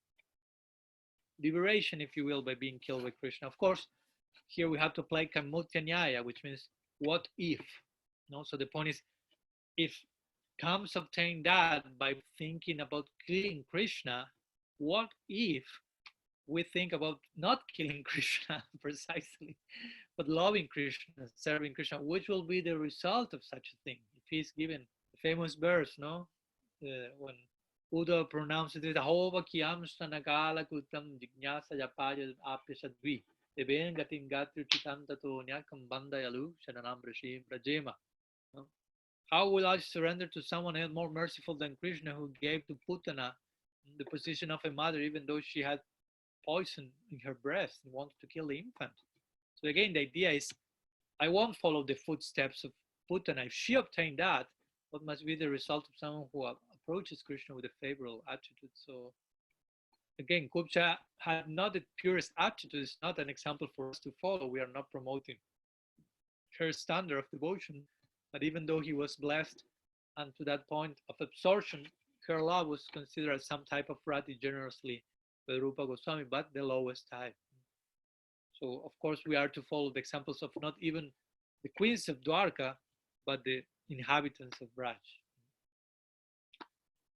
liberation, if you will, by being killed by Krishna. Of course, here we have to apply Kamutya Nyaya, which means what if? No? So the point is, if Kamsa obtained that by thinking about killing Krishna, what if we think about not killing Krishna precisely, but loving Krishna, serving Krishna? Which will be the result of such a thing? If he's given the famous verse, no? When Buddha pronounces it, Ahova kiyam stanagala kutam jignasa japaya apyasadvi. How will I surrender to someone else more merciful than Krishna, who gave to Putana the position of a mother, even though she had poison in her breast and wanted to kill the infant? So again, the idea is, I won't follow the footsteps of Putana. If she obtained that, what must be the result of someone who approaches Krishna with a favorable attitude? So again, Kubja had not the purest attitude. It's not an example for us to follow. We are not promoting her standard of devotion. But even though he was blessed and to that point of absorption, her love was considered as some type of rati generously by Rupa Goswami, but the lowest type. So of course we are to follow the examples of not even the queens of Dwarka, but the inhabitants of Braj.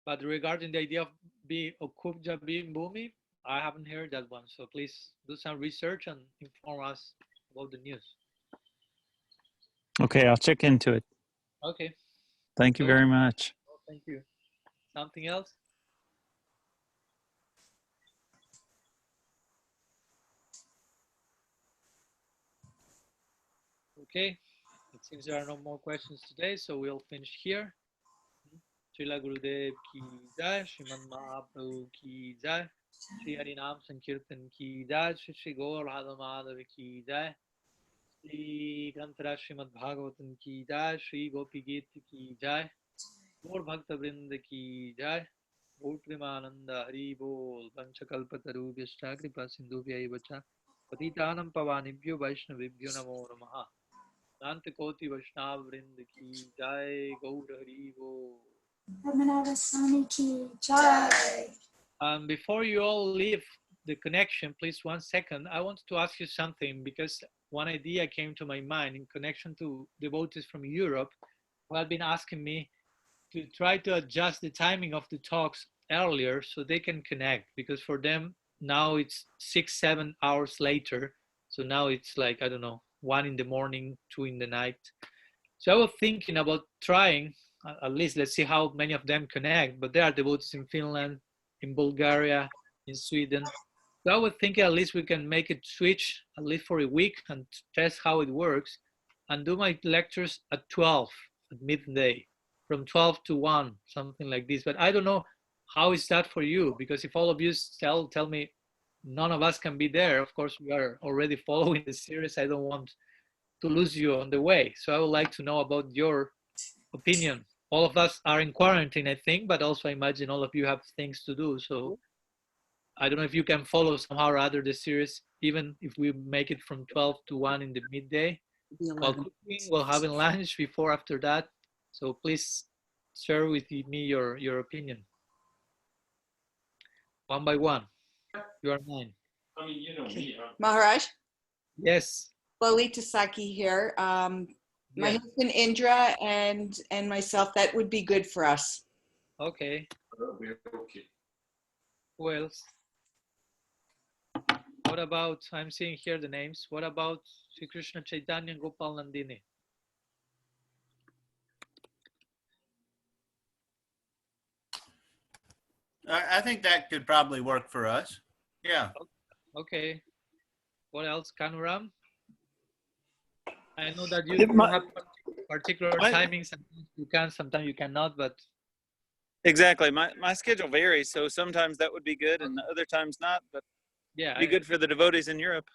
But regarding the idea of Kubja being Bhumi, I haven't heard that one. So please do some research and inform us about the news. Okay, I'll check into it. Okay. Thank you very much. Oh, thank you. Something else? Okay. It seems there are no more questions today, so we'll finish here. Srila Gurudev ki jai, Sriman Mahaprabhu ki jai, Shri Harinam Sankirtan ki jai, Shri Gaur Madhav ki jai, Shri Granthara Srimad Bhagavatam ki jai, Shri Gopi Gita ki jai, Gaur Bhakta Vrinda ki jai, Gaur Premananda Hari Bol, Vanchakalpataru Vyashta Kripa Sindhubhya Vacha, Patitanam Pavanibhyo Vaishnavibhyo Namo Namaha. Nantakoti Vaishnav Vrinda ki jai, Gaur Hari Bol. Before you all leave the connection, please 1 second. I wanted to ask you something, because one idea came to my mind in connection to devotees from Europe who had been asking me to try to adjust the timing of the talks earlier so they can connect, because for them now it's 6-7 hours later. So now it's like, I don't know, 1 in the morning, 2 in the night. So I was thinking about trying, at least let's see how many of them connect, but there are devotees in Finland, in Bulgaria, in Sweden. So I was thinking at least we can make it switch at least for a week and test how it works, and do my lectures at 12 at midday, from 12 to 1, something like this. But I don't know how is that for you, because if all of you tell me none of us can be there, of course we are already following the series. I don't want to lose you on the way. So I would like to know about your opinion. All of us are in quarantine, I think, but also I imagine all of you have things to do. So I don't know if you can follow somehow or other the series, even if we make it from 12 to 1 in the midday. While cooking, while having lunch, before, after that. So please share with me your opinion. One by one. You are mine. I mean, you know me, huh? Maharaj, Yes. Lalita Saki here. My Yeah. husband Indra and myself, that would be good for us. Okay. We're okay. Who else? What about, I'm seeing here the names. What about Sri Krishna Chaitanya and Gopal Nandini? I think that could probably work for us. Yeah. Okay. What else? Kanuram? I know that you It might- have particular I- timings. Sometimes you can, sometimes you cannot, but Exactly. My schedule varies, so sometimes that would be good, and other times not. But yeah, be good for the devotees in Europe.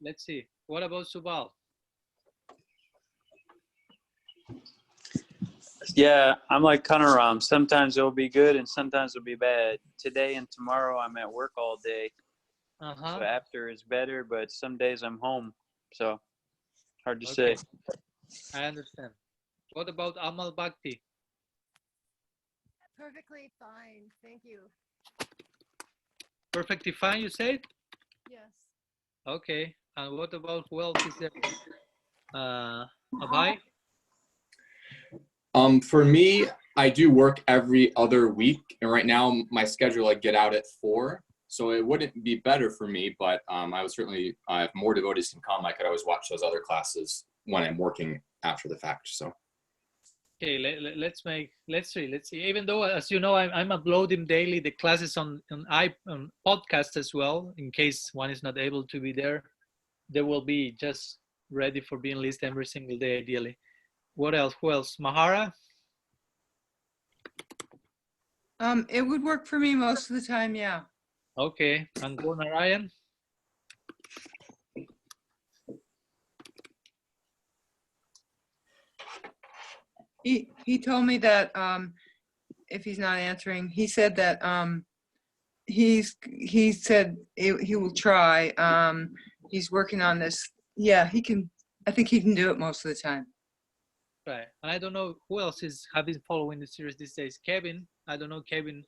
let's see. What about Subal? Yeah, I'm like Kanaram. Sometimes it'll be good and sometimes it'll be bad. Today and tomorrow I'm at work all day. Uh-huh. So after is better, but some days I'm home. So hard to Okay. say. I understand. What about Amal Bhakti? Perfectly fine, thank you. Perfectly fine, you said? Yes. Okay. And what about, who else is there? Abhay? For me, I do work every other week, and right now my schedule, I get out at 4, so it wouldn't be better for me, but I would certainly, if more devotees can come, I could always watch those other classes when I'm working after the fact. So Okay, let's see. Even though, as you know, I'm uploading daily the classes on podcast as well, in case one is not able to be there. They will be just ready for being listed every single day, ideally. What else? Who else? Mahara? It would work for me most of the time, yeah. Okay. And Go Narayan? He told me that if he's not answering, he said that he said he will try. He's working on this. Yeah, he can. I think he can do it most of the time. Right. And I don't know who else have been following the series these days. Kevin, I don't know, Kevin,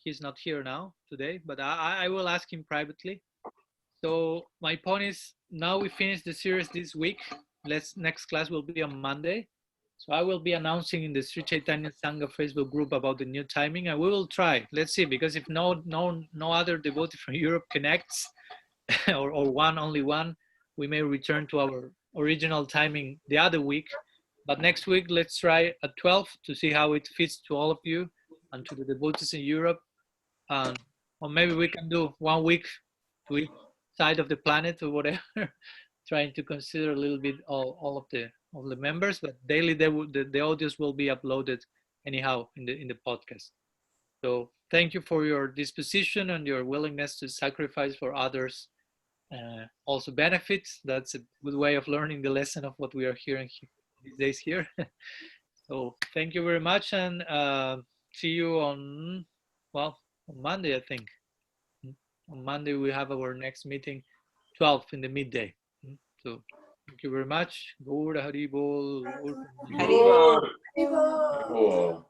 he's not here now today, but I will ask him privately. So my point is, now we finish the series this week. Next class will be on Monday. So I will be announcing in the Sri Chaitanya Sangha Facebook group about the new timing, and we will try. Let's see, because if no other devotee from Europe connects, or only one, we may return to our original timing the other week. But next week, let's try at 12 to see how it fits to all of you and to the devotees in Europe. Or maybe we can do 1 week to each side of the planet or whatever, trying to consider a little bit all of the members. But daily, the audios will be uploaded anyhow in the podcast. So thank you for your disposition and your willingness to sacrifice for others. Also benefits. That's a good way of learning the lesson of what we are hearing these days here. So thank you very much, and see you on Monday, I think. On Monday we have our next meeting, 12 in the midday. So thank you very much. Gaur Hari Bol. Hari Bol. oh.